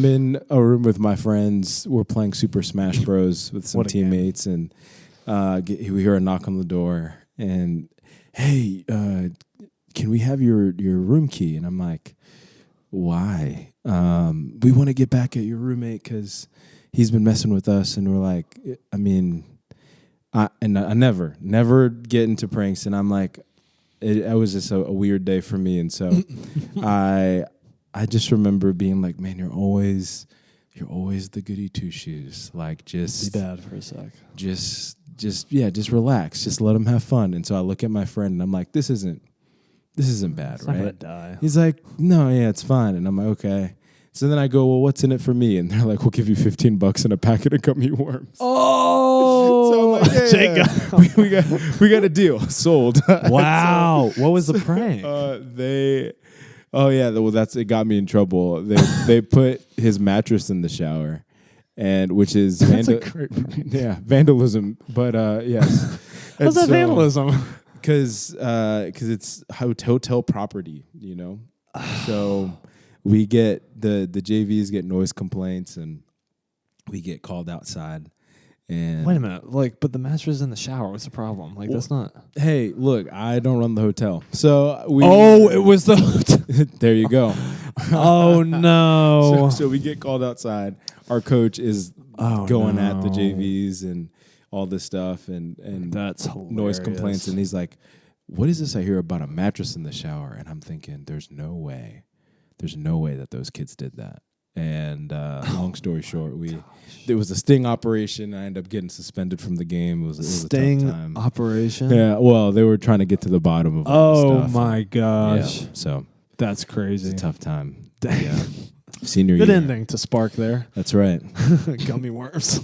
in a room with my friends. We're playing Super Smash Bros with some teammates, and we hear a knock on the door, and hey, can we have your room key? And I'm like, why? We want to get back at your roommate because he's been messing with us. And we're like, I mean, I never get into pranks. And I'm like, it was just a weird day for me. And so I just remember being like, man, you're always the goody two shoes. Like, just be bad for a sec. Just relax. Just let them have fun. And so I look at my friend and I'm like, this isn't bad, It's right? not gonna die. He's like, no, yeah, it's fine. And I'm like, okay. So then I go, well, what's in it for me? And they're like, we'll give you $15 and a packet of gummy worms. Oh, so I'm like, yeah. we got a deal. Sold. Wow. What was the prank? It got me in trouble. They put his mattress in the shower, and which is that's a great prank. Yeah, vandalism. But yes. What's that vandalism? Because it's hotel property, you know. So we get the JVs get noise complaints, and we get called outside. And wait a minute, but the mattress is in the shower. What's the problem? That's not. Hey, look, I don't run the hotel, so we. Oh, it was the hotel. There you go. Oh no! So we get called outside. Our coach is going at the JVs and all this stuff, and that's noise complaints, and he's like, "What is this I hear about a mattress in the shower?" And I'm thinking, "There's no way that those kids did that." And long story short, it was a sting operation. I ended up getting suspended from the game. It was a tough time. Operation. Yeah, well, they were trying to get to the bottom of all the stuff. Oh my gosh! Yeah, so that's crazy. It's a tough time. Dang. Yeah. Senior Good year. ending to Spark there. That's right. Gummy worms.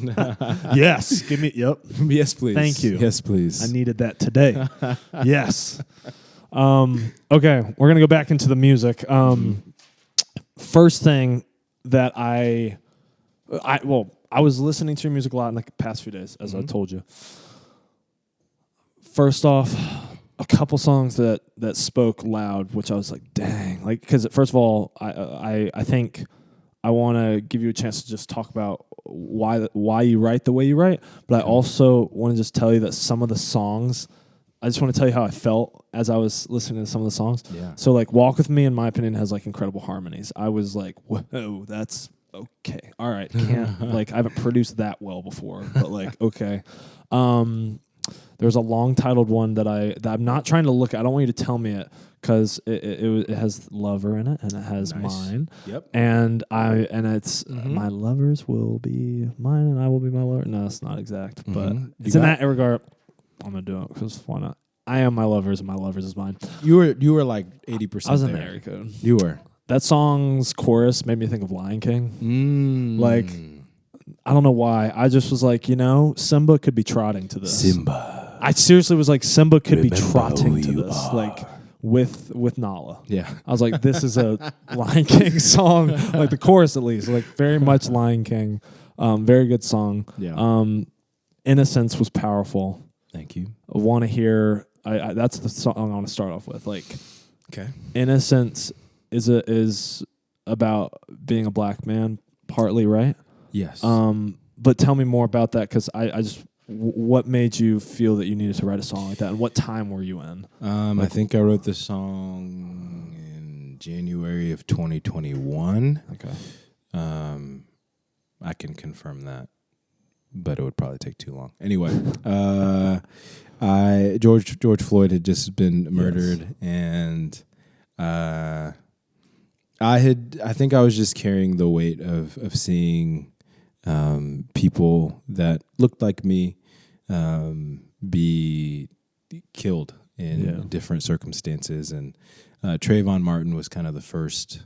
Yes. Give me. Yep. Yes, please. Thank you. Yes, please. I needed that today. Yes. Okay, we're gonna go back into the music. First thing that I was listening to your music a lot in the past few days, as I told you. First off, a couple songs that spoke loud, which I was like, dang, because first of all, I think I want to give you a chance to just talk about why you write the way you write, but I also want to just tell you that some of the songs, I just want to tell you how I felt as I was listening to some of the songs. Yeah. So Walk With Me, in my opinion, has incredible harmonies. I was like, whoa, that's okay. All right. Can't I haven't produced that well before, but okay. There's a long titled one that I'm not trying to look at. I don't want you to tell me it because it has Lover in it and it has Mine. Yep. And it's my lovers will be mine and I will be my lover. No, it's not exact, but it's in that regard. I'm gonna do it because why not? I am my lover's and my lover's is mine. You were like 80%. I was in the area code. You were. That song's chorus made me think of Lion King. I don't know why. I just was like, Simba could be trotting to this. Simba. I seriously was like, Simba could be trotting to this, with Nala. Yeah. I was like, this is a Lion King song, the chorus at least, very much Lion King. Very good song. Yeah. Innocence was powerful. Thank you. I want to hear. That's the song I want to start off with. Okay. Innocence is about being a black man, partly, right? Yes. But tell me more about that because I just what made you feel that you needed to write a song like that, and what time were you in? I think I wrote this song in January of 2021. Okay. I can confirm that, but it would probably take too long. Anyway, George Floyd had just been murdered, and I think I was just carrying the weight of seeing people that looked like me be killed in different circumstances, and Trayvon Martin was kind of the first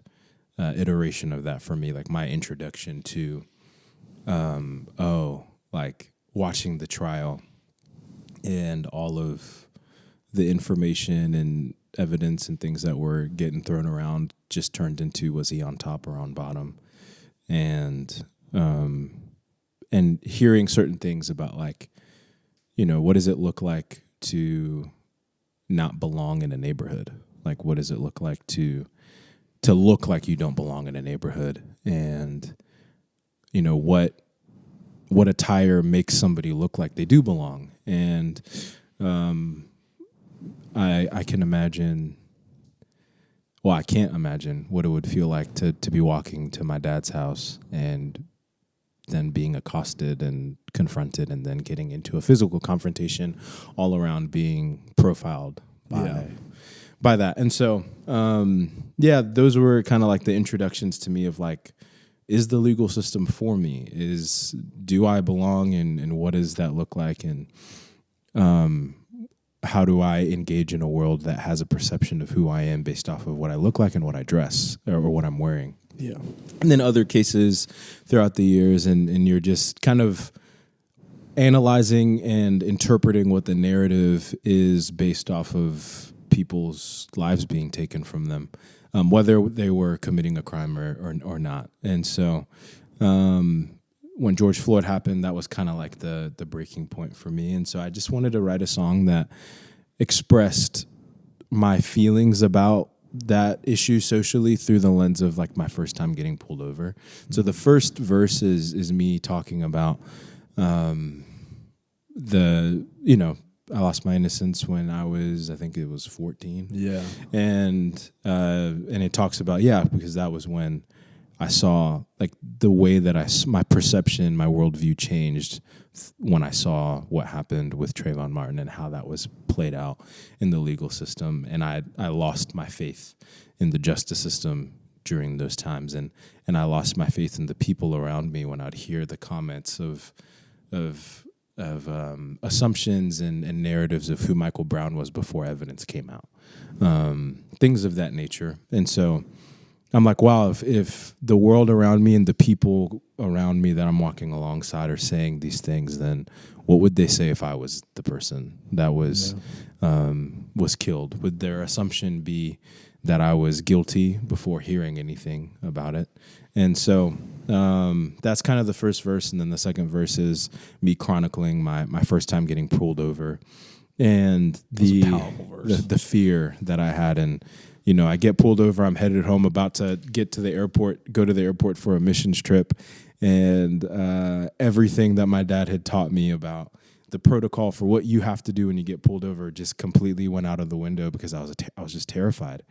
iteration of that for me, my introduction to watching the trial and all of the information and evidence and things that were getting thrown around just turned into, was he on top or on bottom? And hearing certain things about what does it look like to not belong in a neighborhood? What does it look like to look like you don't belong in a neighborhood? And what attire makes somebody look like they do belong? And I can imagine well, I can't imagine what it would feel like to be walking to my dad's house and then being accosted and confronted and then getting into a physical confrontation, all around being profiled by that. And so, those were kind of like the introductions to me of like, is the legal system for me? Do I belong, and what does that look like? And how do I engage in a world that has a perception of who I am based off of what I look like and what I dress or what I'm wearing? Yeah. And then other cases throughout the years, and you're just kind of analyzing and interpreting what the narrative is based off of people's lives being taken from them, whether they were committing a crime or not. And so when George Floyd happened, that was kind of like the breaking point for me. And so I just wanted to write a song that expressed my feelings about that issue socially through the lens of like my first time getting pulled over. So the first verse is me talking about I lost my innocence when I think it was 14. Yeah. And it talks about, because that was when I saw like the way that my perception, my worldview changed when I saw what happened with Trayvon Martin and how that was played out in the legal system. And I lost my faith in the justice system during those times. And I lost my faith in the people around me when I'd hear the comments of assumptions and narratives of who Michael Brown was before evidence came out, things of that nature. And so I'm like, wow, if the world around me and the people around me that I'm walking alongside are saying these things, then what would they say if I was the person that was killed? Would their assumption be that I was guilty before hearing anything about it? And so that's kind of the first verse. And then the second verse is me chronicling my first time getting pulled over and the fear that I had. And, I get pulled over, I'm headed home, about to go to the airport for a missions trip. And everything that my dad had taught me about the protocol for what you have to do when you get pulled over just completely went out of the window because I was just terrified.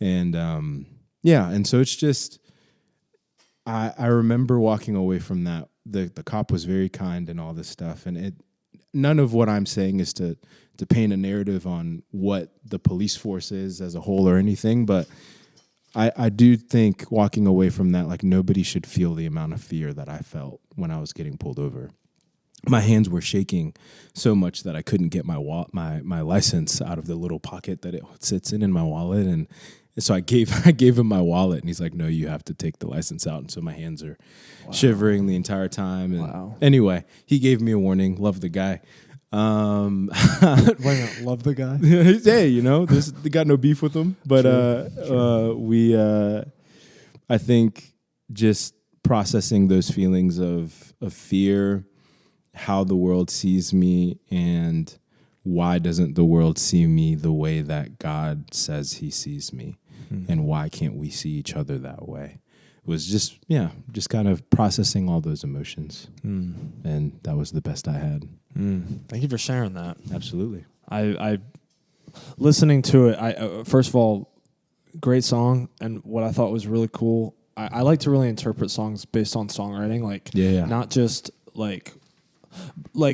And and so it's just, I remember walking away from that. The cop was very kind and all this stuff, and none of what I'm saying is to paint a narrative on what the police force is as a whole or anything, but I do think walking away from that, like, nobody should feel the amount of fear that I felt when I was getting pulled over. My hands were shaking so much that I couldn't get my license out of the little pocket that it sits in my wallet, and so I gave him my wallet, and he's like, "No, you have to take the license out." And so my hands are shivering the entire time. And anyway, he gave me a warning. Love the guy. Wait a minute, love the guy? Hey, they got no beef with him. But I think just processing those feelings of fear, how the world sees me, and why doesn't the world see me the way that God says he sees me? And why can't we see each other that way? It was just kind of processing all those emotions. And that was the best I had. Thank you for sharing that. Absolutely. I listening to it, first of all, great song. And what I thought was really cool, I like to really interpret songs based on songwriting, not just like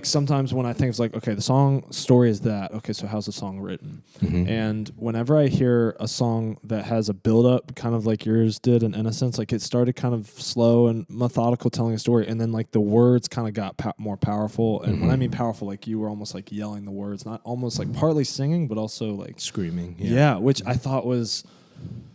sometimes when I think it's like, okay, the song story is that, okay, so how's the song written? And whenever I hear a song that has a build up, kind of like yours did in Innocence, like it started kind of slow and methodical, telling a story, and then like the words kind of got more powerful. And when I mean powerful, like you were almost like yelling the words, not almost like partly singing, but also like screaming. Which I thought was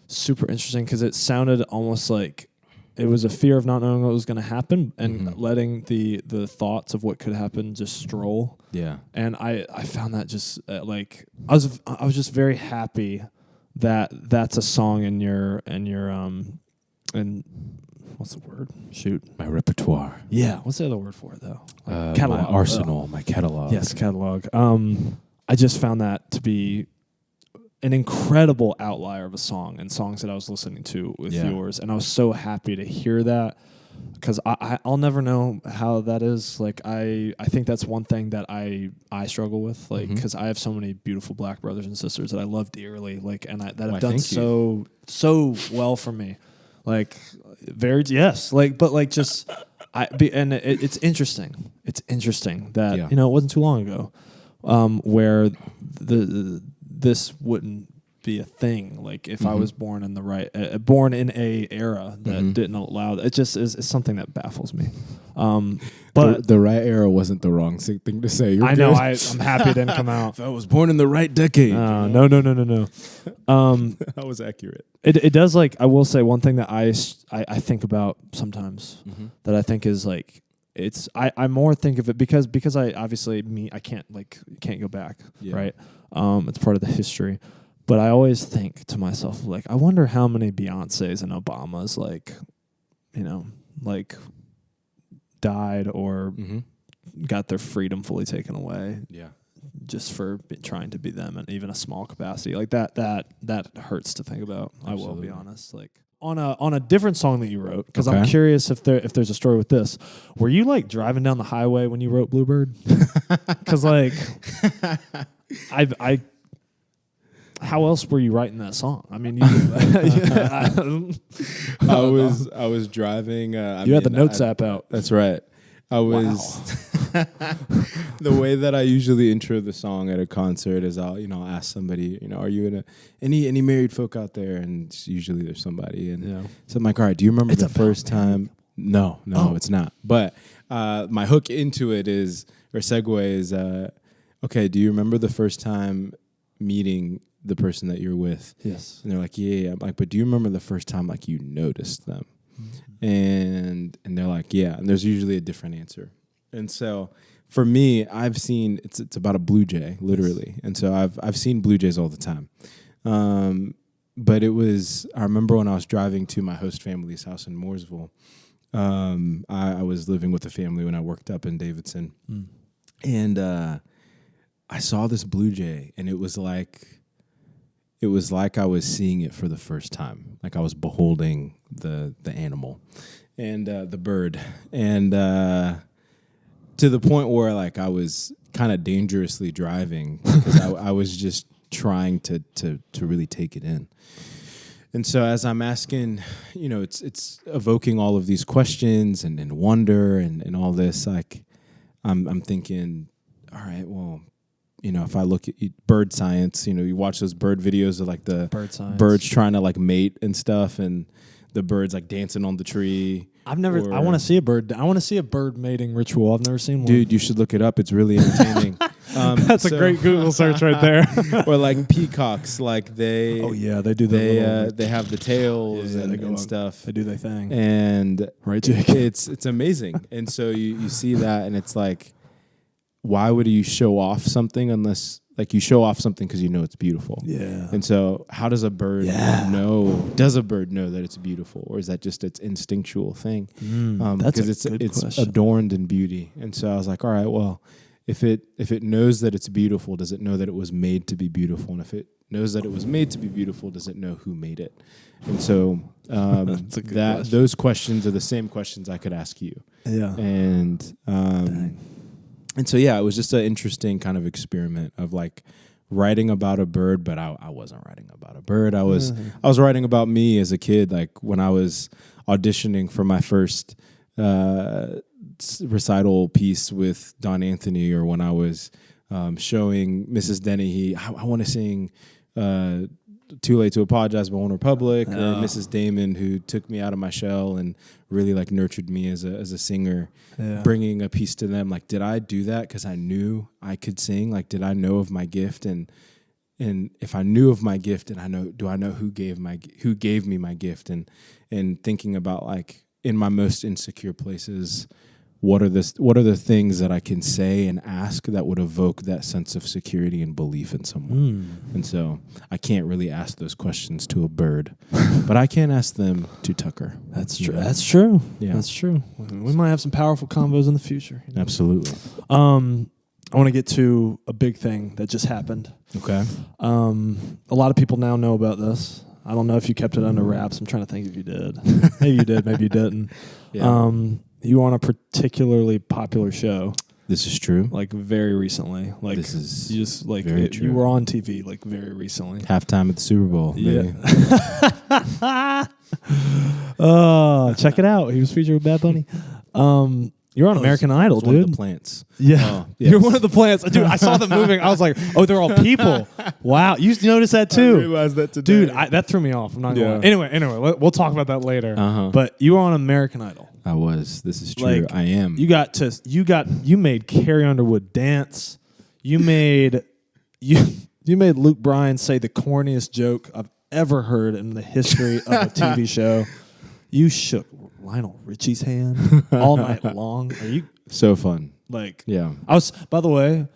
super interesting because it sounded almost like it was a fear of not knowing what was going to happen and letting the thoughts of what could happen just stroll. Yeah. And I found that just I was just very happy that that's a song in your and what's the word? Shoot. My repertoire. Yeah. What's the other word for it though? Catalog. My arsenal, my catalog. Yes, catalog. I just found that to be an incredible outlier of a song and songs that I was listening to with yours. And I was so happy to hear that. because I'll never know how that is. Like I think that's one thing that I struggle with, like because I have so many beautiful black brothers and sisters that I love dearly, like that have done so well for me, like just it's interesting. It's interesting that it wasn't too long ago where this wouldn't be a thing. Like if I was born in born in a era that didn't allow it just is something that baffles me. But the right era wasn't the wrong thing to say. I know. I'm happy it didn't come out. If I was born in the right decade. No. That was accurate. It does, like, I will say one thing that I think about sometimes that I think is like I more think of it because I obviously I can't go back, right? It's part of the history. But I always think to myself, like, I wonder how many Beyoncés and Obamas, like, died or got their freedom fully taken away. Yeah. Just for trying to be them, and even a small capacity like that hurts to think about. Absolutely. I will be honest. Like on a different song that you wrote, because I'm curious if there's a story with this. Were you like driving down the highway when you wrote Bluebird? Because like I how else were you writing that song? I mean, I was driving. You had the Notes app out. That's right. I was the way that I usually intro the song at a concert is I'll ask somebody, are you in any married folk out there? And usually there's somebody, and so I'm like, all right, do you remember the first time? No, it's not. But my hook into it segue is, okay, do you remember the first time meeting the person that you're with? Yes. And they're like, yeah. I'm like, but do you remember the first time like you noticed them? And they're like, yeah. And there's usually a different answer. And so for me, I've seen it's about a blue jay, literally. And so I've seen blue jays all the time. But I remember when I was driving to my host family's house in Mooresville. I was living with a family when I worked up in Davidson. And I saw this blue jay, and it was like I was seeing it for the first time. Like I was beholding the animal and the bird. And to the point where like I was kind of dangerously driving because I was just trying to really take it in. And so as I'm asking, it's evoking all of these questions and wonder and all this, like I'm thinking, all right, well, if I look at bird science, you watch those bird videos of like the birds trying to like mate and stuff, and the birds like dancing on the tree. I want to see a bird. I want to see a bird mating ritual. I've never seen one. Dude, you should look it up. It's really entertaining. That's a great Google search right there. Or like peacocks, like they. Oh yeah, they do. They have the tails and stuff. They do their thing. And right, Jake. It's amazing. And so you see that, and it's like, why would you show off something unless like you show off something because it's beautiful? Yeah. And so how does a bird know? Does a bird know that it's beautiful, or is that just its instinctual thing? Because it's adorned in beauty. And so I was like, all right, well, if it knows that it's beautiful, does it know that it was made to be beautiful? And if it knows that it was made to be beautiful, does it know who made it? And so those questions are the same questions I could ask you. Yeah. And so, it was just an interesting kind of experiment of like writing about a bird, but I wasn't writing about a bird. I was writing about me as a kid, like when I was auditioning for my first recital piece with Don Anthony, or when I was showing Mrs. Dennehy, I want to sing Too Late to Apologize by One Republic, or Mrs. Damon, who took me out of my shell and really like nurtured me as a singer, bringing a piece to them. Like, did I do that because I knew I could sing? Like, did I know of my gift? And if I knew of my gift, and do I know who gave me my gift? And thinking about like in my most insecure places, what are the things that I can say and ask that would evoke that sense of security and belief in someone? And so I can't really ask those questions to a bird, but I can ask them to Tucker. That's true. That's true. Yeah. That's true. We might have some powerful combos in the future. Absolutely. I want to get to a big thing that just happened. Okay. A lot of people now know about this. I don't know if you kept it under wraps. I'm trying to think if you did. Maybe you did. Maybe you didn't. Yeah. You were on a particularly popular show. This is true. Like very recently. Like This is you just like very true. you were on TV like very recently. Halftime at the Super Bowl. Baby. Oh, check it out. He was featured with Bad Bunny. You're on American Idol, dude. One of the plants. Yeah. Oh, yes. You're one of the plants. Dude, I saw them moving. I was like, oh, they're all people. Wow. You noticed that too. I realized that today. Dude, that threw me off. I'm not gonna lie. Anyway, we'll talk about that later. Uh-huh. But you were on American Idol. I was. This is true. Like, I am. You made Carrie Underwood dance. You made Luke Bryan say the corniest joke I've ever heard in the history of a TV show. You shook Lionel Richie's hand all night long. Are you so fun? like? Yeah. By the way,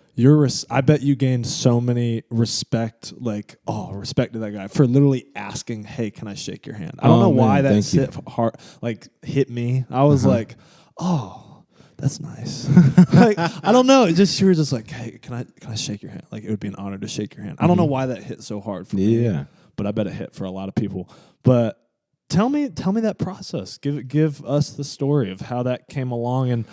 I bet you gained so many respect to that guy for literally asking, "Hey, can I shake your hand?" I don't know why that hit me. I was like, "Oh, that's nice." Like, I don't know. You were just like, "Hey, can I shake your hand?" Like, it would be an honor to shake your hand. I don't know why that hit so hard for me. Yeah. But I bet it hit for a lot of people. But tell me that process. Give us the story of how that came along and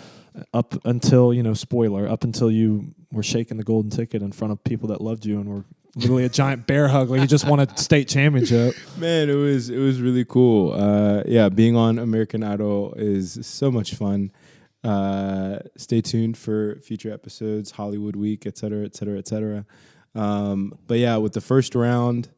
up until, spoiler, up until you were shaking the golden ticket in front of people that loved you and were literally a giant bear hug like you just won a state championship. Man, it was really cool. Being on American Idol is so much fun. Stay tuned for future episodes, Hollywood Week, et cetera, et cetera, et cetera. But yeah, with the first round,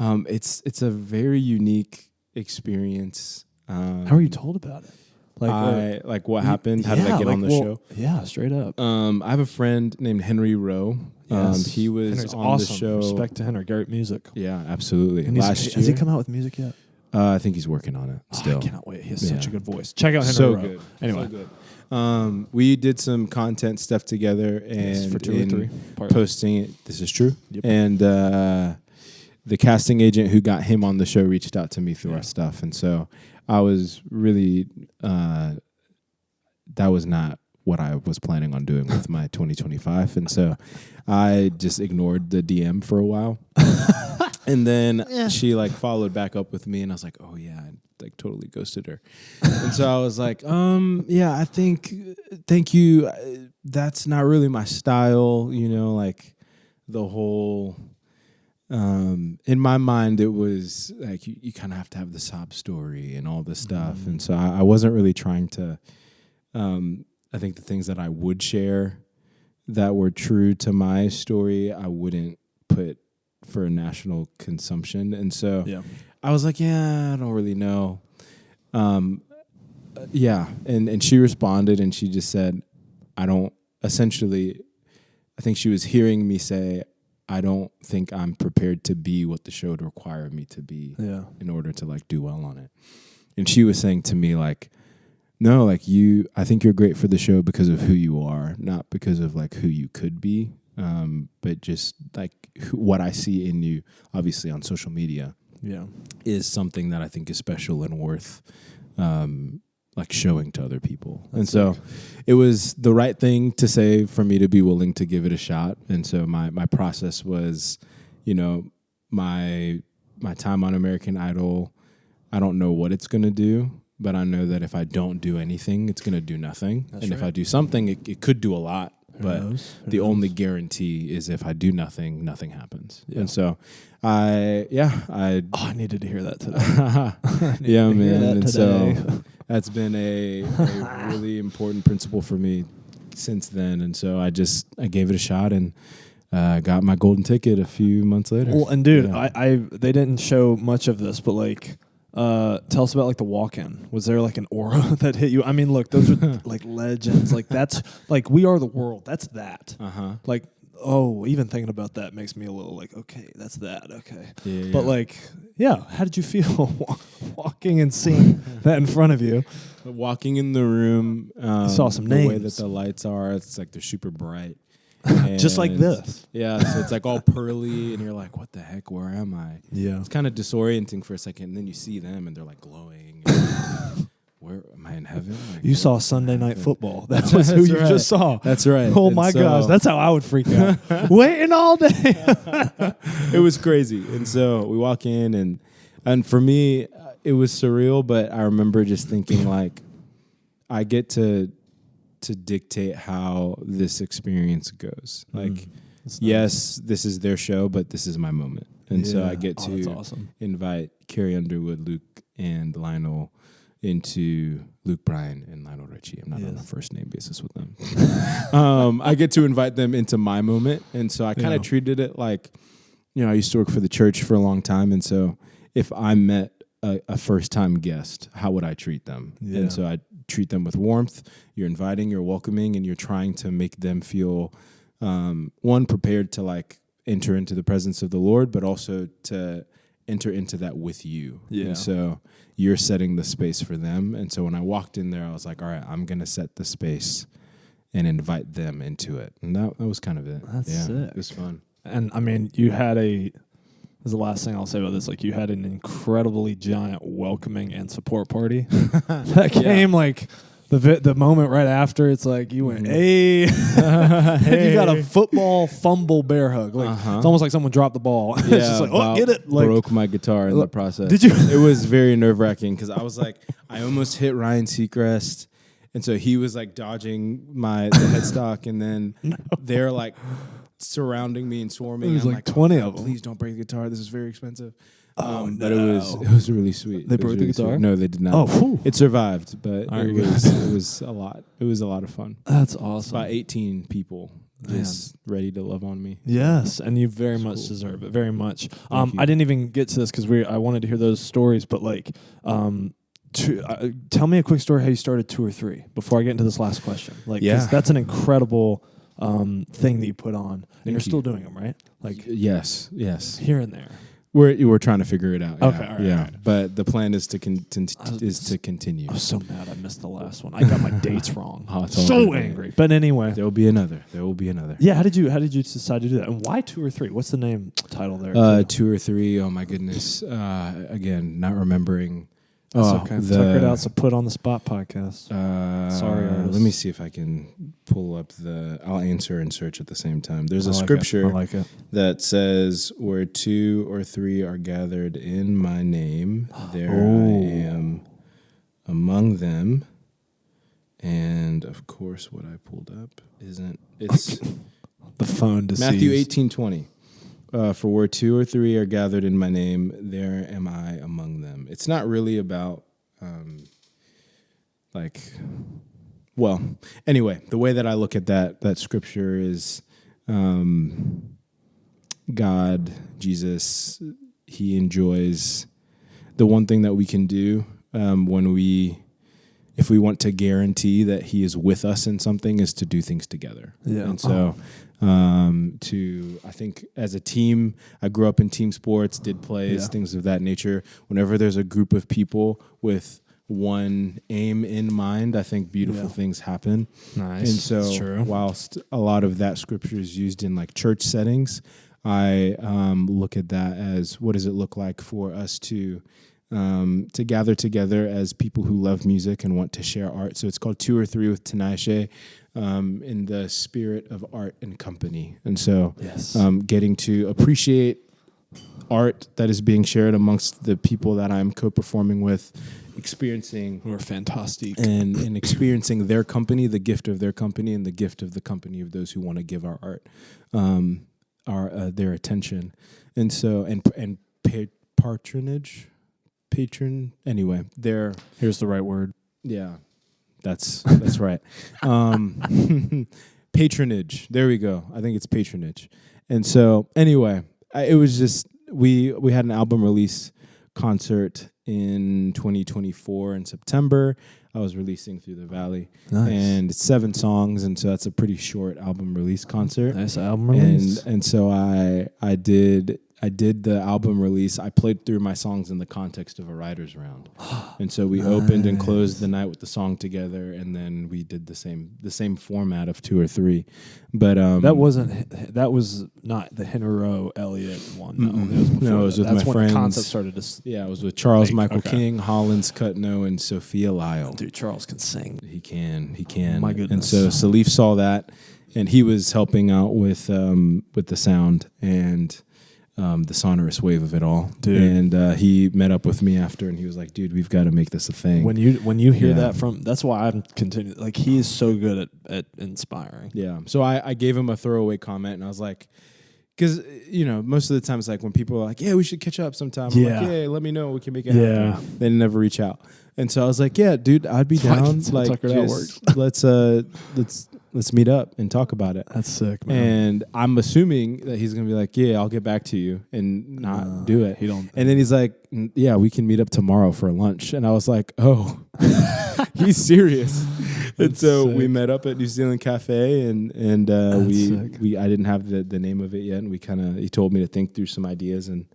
it's a very unique experience. How were you told about it? What happened? How did I get on the show? Yeah, straight up. I have a friend named Henry Rowe. Yes. He was Henry's on awesome. the show. Respect to Henry, Garrett Music. Yeah, absolutely. And Last has he year, come out with music yet? I think he's working on it still. I cannot wait. He has such a good voice. Check out Henry So Rowe. good. Anyway. So good. We did some content stuff together and for 2 or 3 posting it. This is true. Yep. And the casting agent who got him on the show reached out to me through our stuff, and so I was really that was not what I was planning on doing with my 2025, and so I just ignored the DM for a while. And then she followed back up with me, and I was like, oh yeah, I totally ghosted her. And so I was like, I think, thank you. That's not really my style, the whole, in my mind, it was like, you kind of have to have the sob story and all this stuff. And so I wasn't really trying to, I think the things that I would share that were true to my story, I wouldn't put for national consumption. And so I was like, I don't really know. And she responded and she just said, I think she was hearing me say, I don't think I'm prepared to be what the show would require me to be in order to do well on it. And she was saying to me no, I think you're great for the show because of who you are, not because of who you could be. But just what I see in you, obviously on social media, is something that I think is special and worth showing to other people. And so it was the right thing to say for me to be willing to give it a shot. And so my process was, my time on American Idol, I don't know what it's going to do, but I know that if I don't do anything, it's going to do nothing. If I do something, it could do a lot. But the only guarantee is if I do nothing, nothing happens. Yeah. And so I needed to hear that today. Yeah, man. And so that's been a really important principle for me since then. And so I gave it a shot and got my golden ticket a few months later. Well, and dude, they didn't show much of this, but tell us about the walk-in. Was there an aura that hit you? I mean, look, those are legends. That's We Are the World. That's that. Even thinking about that makes me a little okay, that's that. Okay. Yeah, but how did you feel walking and seeing that in front of you? Walking in the room, saw some the names. way that the lights are, it's they're super bright. Just like this. Yeah, so it's all pearly, and you're like, what the heck, where am I? Yeah. It's kind of disorienting for a second, and then you see them, and they're glowing. And where am I in heaven? You saw Sunday Night Football. That's who you just saw. That's right. Oh, my gosh. That's how I would freak out. Waiting all day. It was crazy. And so we walk in, and And for me, it was surreal, but I remember just thinking like, I get to dictate how this experience goes. Like, yes, this is their show, but this is my moment. And so I get to invite Carrie Underwood, Luke, and Lionel into Luke Bryan and Lionel Richie. I'm not on a first name basis with them. I get to invite them into my moment. And so I kind of treated it like, I used to work for the church for a long time. And so if I met a first-time guest, how would I treat them? Yeah. And so I treat them with warmth. You're inviting, you're welcoming, and you're trying to make them feel, one, prepared to like enter into the presence of the Lord, but also to enter into that with you. Yeah. And so you're setting the space for them. And so when I walked in there, I was like, all right, I'm going to set the space and invite them into it. And that was kind of it. That's sick. It was fun. And I mean, you had this is the last thing I'll say about this. Like, you had an incredibly giant welcoming and support party that came like the moment right after. It's like you went, hey, hey. You got a football fumble bear hug. Like it's almost like someone dropped the ball. It's just like, oh, get it. Like, broke my guitar in the process. Did you? It was very nerve wracking because I was like, I almost hit Ryan Seacrest. And so he was like dodging the headstock, and then they're like surrounding me and swarming. It was I'm like 20 of them. Please don't break the guitar. This is very expensive. No. But it was really sweet. They broke the guitar? Sweet. No, they did not. Oh, whew. It survived, but it was a lot. It was a lot of fun. That's awesome. About 18 people just ready to love on me. Yes, and you very much deserve it. Very much. I didn't even get to this because I wanted to hear those stories, but like. Tell me a quick story how you started 2 or 3 before I get into this last question. Like, 'cause that's an incredible thing that you put on, and you're still doing them, right? Like, yes, here and there. We're trying to figure it out. Okay, all right. But the plan is to continue. I was so mad I missed the last one. I got my dates wrong. So angry. But anyway, there will be another. Yeah, how did you decide to do that? And why 2 or 3? What's the name title there? 2 or 3. Oh my goodness. Again, not remembering. That's okay. Tukr'D Out's a put on the spot podcast. Sorry, let me see if I can pull up I'll answer and search at the same time. There's a scripture that says, "Where 2 or 3 are gathered in my name, there I am among them." And of course, what I pulled up it's the phone deceased. Matthew 18:20. For where 2 or 3 are gathered in my name, there am I among them. It's not really about, anyway, the way that I look at that scripture is God, Jesus, he enjoys the one thing that we can do if we want to guarantee that he is with us in something is to do things together. Yeah. And so I think as a team, I grew up in team sports, did plays, things of that nature. Whenever there's a group of people with one aim in mind, I think beautiful things happen. Nice. And so whilst a lot of that scripture is used in like church settings, I look at that as what does it look like for us to gather together as people who love music and want to share art. So it's called 2 or 3 with Tinayeshe, in the spirit of art and company. And so getting to appreciate art that is being shared amongst the people that I'm co-performing with, experiencing who are fantastic and experiencing their company, the gift of their company, and the gift of the company of those who want to give our art their attention. And so and patron. Anyway, here's the right word. Yeah, that's right. Patronage. There we go. I think it's patronage. And so anyway, it was just we had an album release concert in 2024 in September. I was releasing Through the Valley. Nice. And it's 7 songs, and so that's a pretty short album release concert. Nice album release. And so I did the album release. I played through my songs in the context of a writer's round. And so we opened and closed the night with the song together, and then we did the same format of 2 or 3. But that was not the Henry Elliott one. No, it was with my friends. When the concept started to it was with Charles Michael King, Hollins Cutno, and Sophia Lyle. Dude, Charles can sing. He can. My goodness. And so Salif saw that, and he was helping out with the sound, and the sonorous wave of it all. Dude. And he met up with me after, and he was like, dude, we've got to make this a thing. When you hear that from, that's why I'm continuing. Like, he is so good at inspiring. Yeah. So I gave him a throwaway comment, and I was like, because, most of the time it's like when people are like, yeah, we should catch up sometime. I'm like, yeah, let me know. We can make it happen. They never reach out. And so I was like, yeah, dude, I'd be down. Like, let's meet up and talk about it. That's sick, man. And I'm assuming that he's going to be like, yeah, I'll get back to you and not do it. And then he's like, yeah, we can meet up tomorrow for lunch. And I was like, oh, he's serious. And so we met up at New Zealand Cafe, and I didn't have the name of it yet, and he told me to think through some ideas and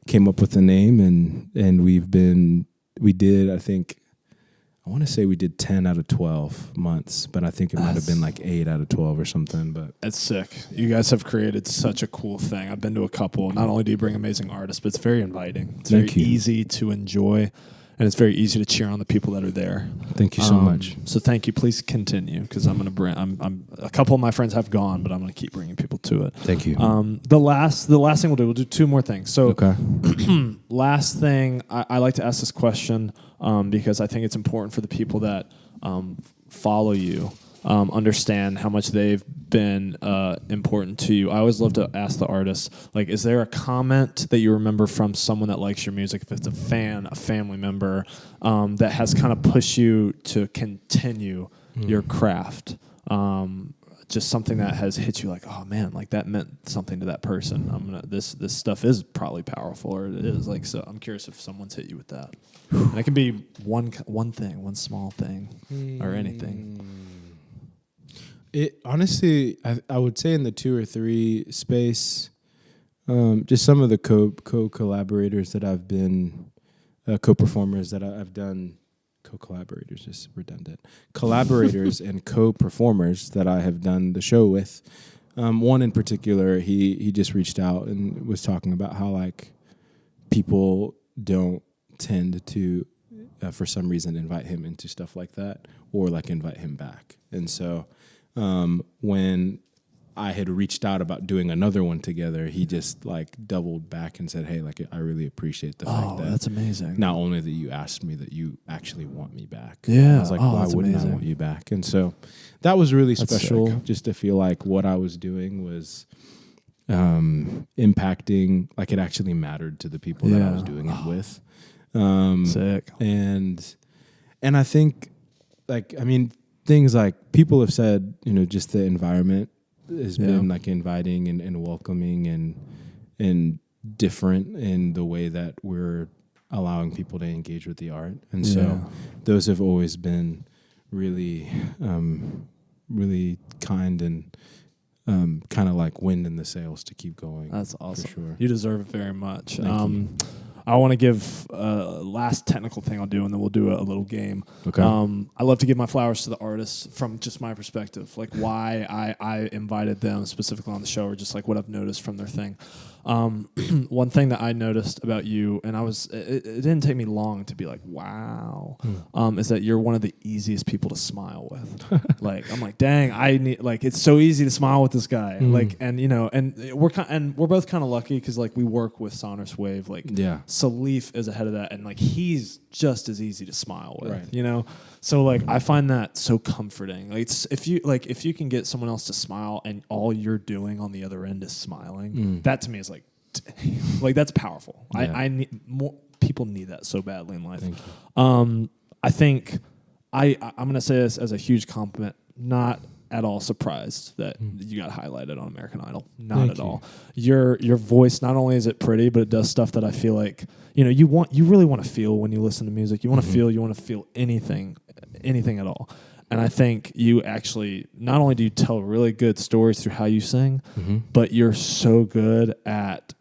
came up with the name, and we did, I think, I want to say we did 10 out of 12 months, but I think it might have been like 8 out of 12 or something. But it's sick. You guys have created such a cool thing. I've been to a couple. Not only do you bring amazing artists, but it's very inviting. It's very easy to enjoy, and it's very easy to cheer on the people that are there. Thank you so much. So thank you. Please continue, because I'm going to bring. I'm a couple of my friends have gone, but I'm going to keep bringing people to it. Thank you. The last thing we'll do 2 more things. So okay. Last thing, I like to ask this question because I think it's important for the people that follow you. Understand how much they've been important to you. I always love to ask the artists, like, is there a comment that you remember from someone that likes your music, if it's a fan, a family member, that has kind of pushed you to continue your craft? Just something that has hit you like, oh man, like that meant something to that person. This stuff is probably powerful, or it is like, so I'm curious if someone's hit you with that. And it can be one thing, one small thing, or anything. It honestly, I would say in the 2 or 3 space, just some of the co-collaborators that I've been, co-performers that I've done, co-collaborators is redundant, collaborators and co-performers that I have done the show with. One in particular, he just reached out and was talking about how like people don't tend to, for some reason, invite him into stuff like that, or like invite him back. And so when I had reached out about doing another one together, he just like doubled back and said, hey, like, I really appreciate the fact that that's amazing. Not only that you asked me, that you actually want me back. Yeah. I was like, why wouldn't I want you back? And so that was really special, just to feel like what I was doing was impacting, like it actually mattered to the people that I was doing it with. Sick. And I think, like, I mean, things like people have said, just the environment has been like inviting and welcoming and different in the way that we're allowing people to engage with the art. And so those have always been really, really kind and kind of like wind in the sails to keep going. That's awesome. For sure. You deserve it very much. Thank you. I want to give a last technical thing I'll do, and then we'll do a little game. Okay. I love to give my flowers to the artists from just my perspective, like why I invited them specifically on the show, or just like what I've noticed from their thing. One thing that I noticed about you, and it didn't take me long to be like, wow, is that you're one of the easiest people to smile with. Like, I'm like, dang, it's so easy to smile with this guy. Like, and we're both kind of lucky because like we work with Sonorous Wave. Like, Salif is ahead of that, and like he's just as easy to smile with. Right. So like I find that so comforting. Like, if you can get someone else to smile and all you're doing on the other end is smiling, that to me is like that's powerful. Yeah. I need more people need that so badly in life. I think I'm gonna say this as a huge compliment. Not at all surprised that you got highlighted on American Idol. Not at all. Your voice, not only is it pretty, but it does stuff that I feel like you really want to feel when you listen to music. You want to feel anything at all. And I think you actually, not only do you tell really good stories through how you sing, but you're so good at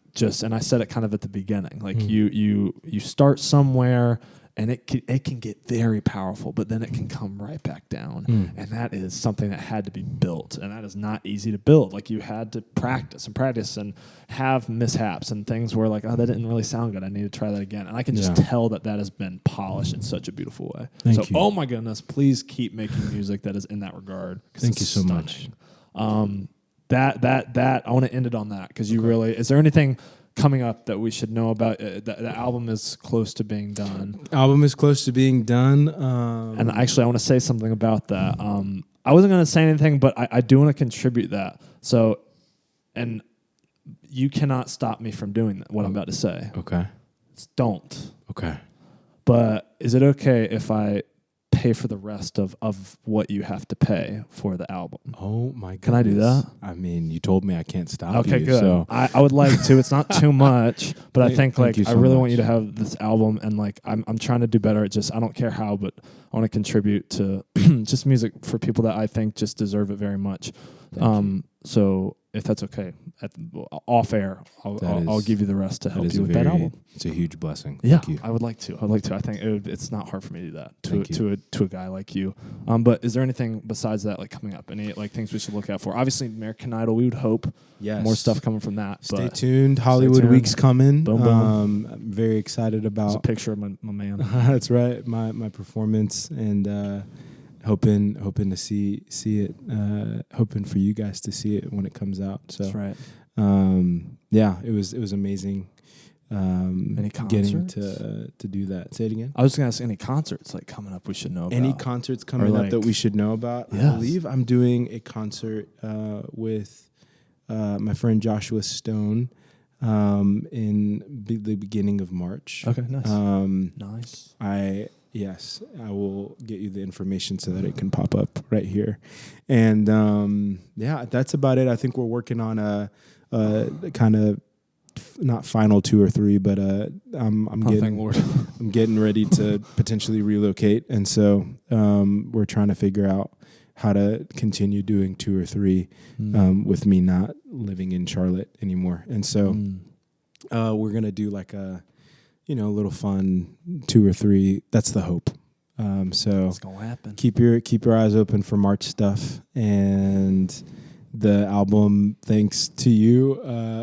and I said it kind of at the beginning, like you start somewhere and it can get very powerful, but then it can come right back down. And that is something that had to be built, and that is not easy to build. Like, you had to practice and have mishaps and things where like, oh, that didn't really sound good. I need to try that again. And I can just tell that has been polished in such a beautiful way. Thank you. Oh my goodness, please keep making music that is in that regard. Thank you so much. That I want to end it on that, because you really, is there anything coming up that we should know about? The album is close to being done. Album is close to being done. And actually, I want to say something about that. I wasn't going to say anything, but I do want to contribute that. So, and you cannot stop me from doing that, what I'm about to say. Okay. Don't. Okay. But is it okay if I pay for the rest of what you have to pay for the album? Oh my goodness. Can I do that? I mean, you told me I can't stop Okay, you. good. So. I would like to. It's not too much, but I think Thank you I so really much. want you to have this album, and like I'm trying to do better. It just I don't care how, but I want to contribute to just music for people that I think just deserve it very much. So if that's okay, off air, I'll give you the rest to help you with that album. It's a huge blessing. Yeah, Thank you. I would like to. I think it's not hard for me to do that to a guy like you. But is there anything besides that like coming up? Any like things we should look out for? Obviously, American Idol. We would hope more stuff coming from that. Stay tuned. Hollywood Week's coming. Boom, boom. I'm very excited about. There's a picture of my man. That's right. My performance and hoping to see it. Hoping for you guys to see it when it comes out. So that's right. Yeah, it was amazing. Any getting concerts? to do that. Say it again. I was going to ask any concerts like coming up we should know about. Any concerts coming up that we should know about? Yes. I believe I'm doing a concert with my friend Joshua Stone in the beginning of March. Okay, nice. Nice. I will get you the information so that it can pop up right here. And that's about it. I think we're working on a kind of not final 2 or 3, but I'm getting ready to potentially relocate, and so we're trying to figure out how to continue doing 2 or 3 with me not living in Charlotte anymore. And so we're gonna do like a little fun 2 or 3. That's the hope. So it's gonna happen. Keep your eyes open for March stuff, and the album, thanks to you,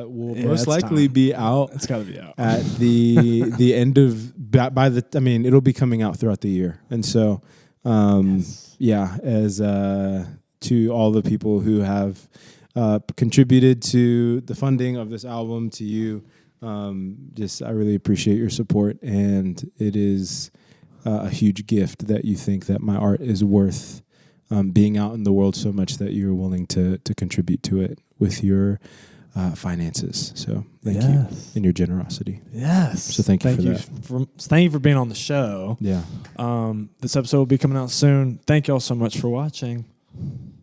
will most likely be out. It's got to be out at the end of it'll be coming out throughout the year, and so as to all the people who have contributed to the funding of this album, to you, I really appreciate your support, and it is a huge gift that you think that my art is worth being out in the world so much that you're willing to contribute to it with your finances. So thank you, and your generosity. Yes. So thank you thank you for being on the show. Yeah. This episode will be coming out soon. Thank you all so much for watching.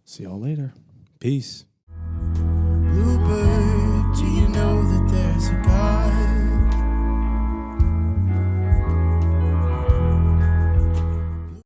See y'all later. Peace. Bluebird, do you know that there's a God?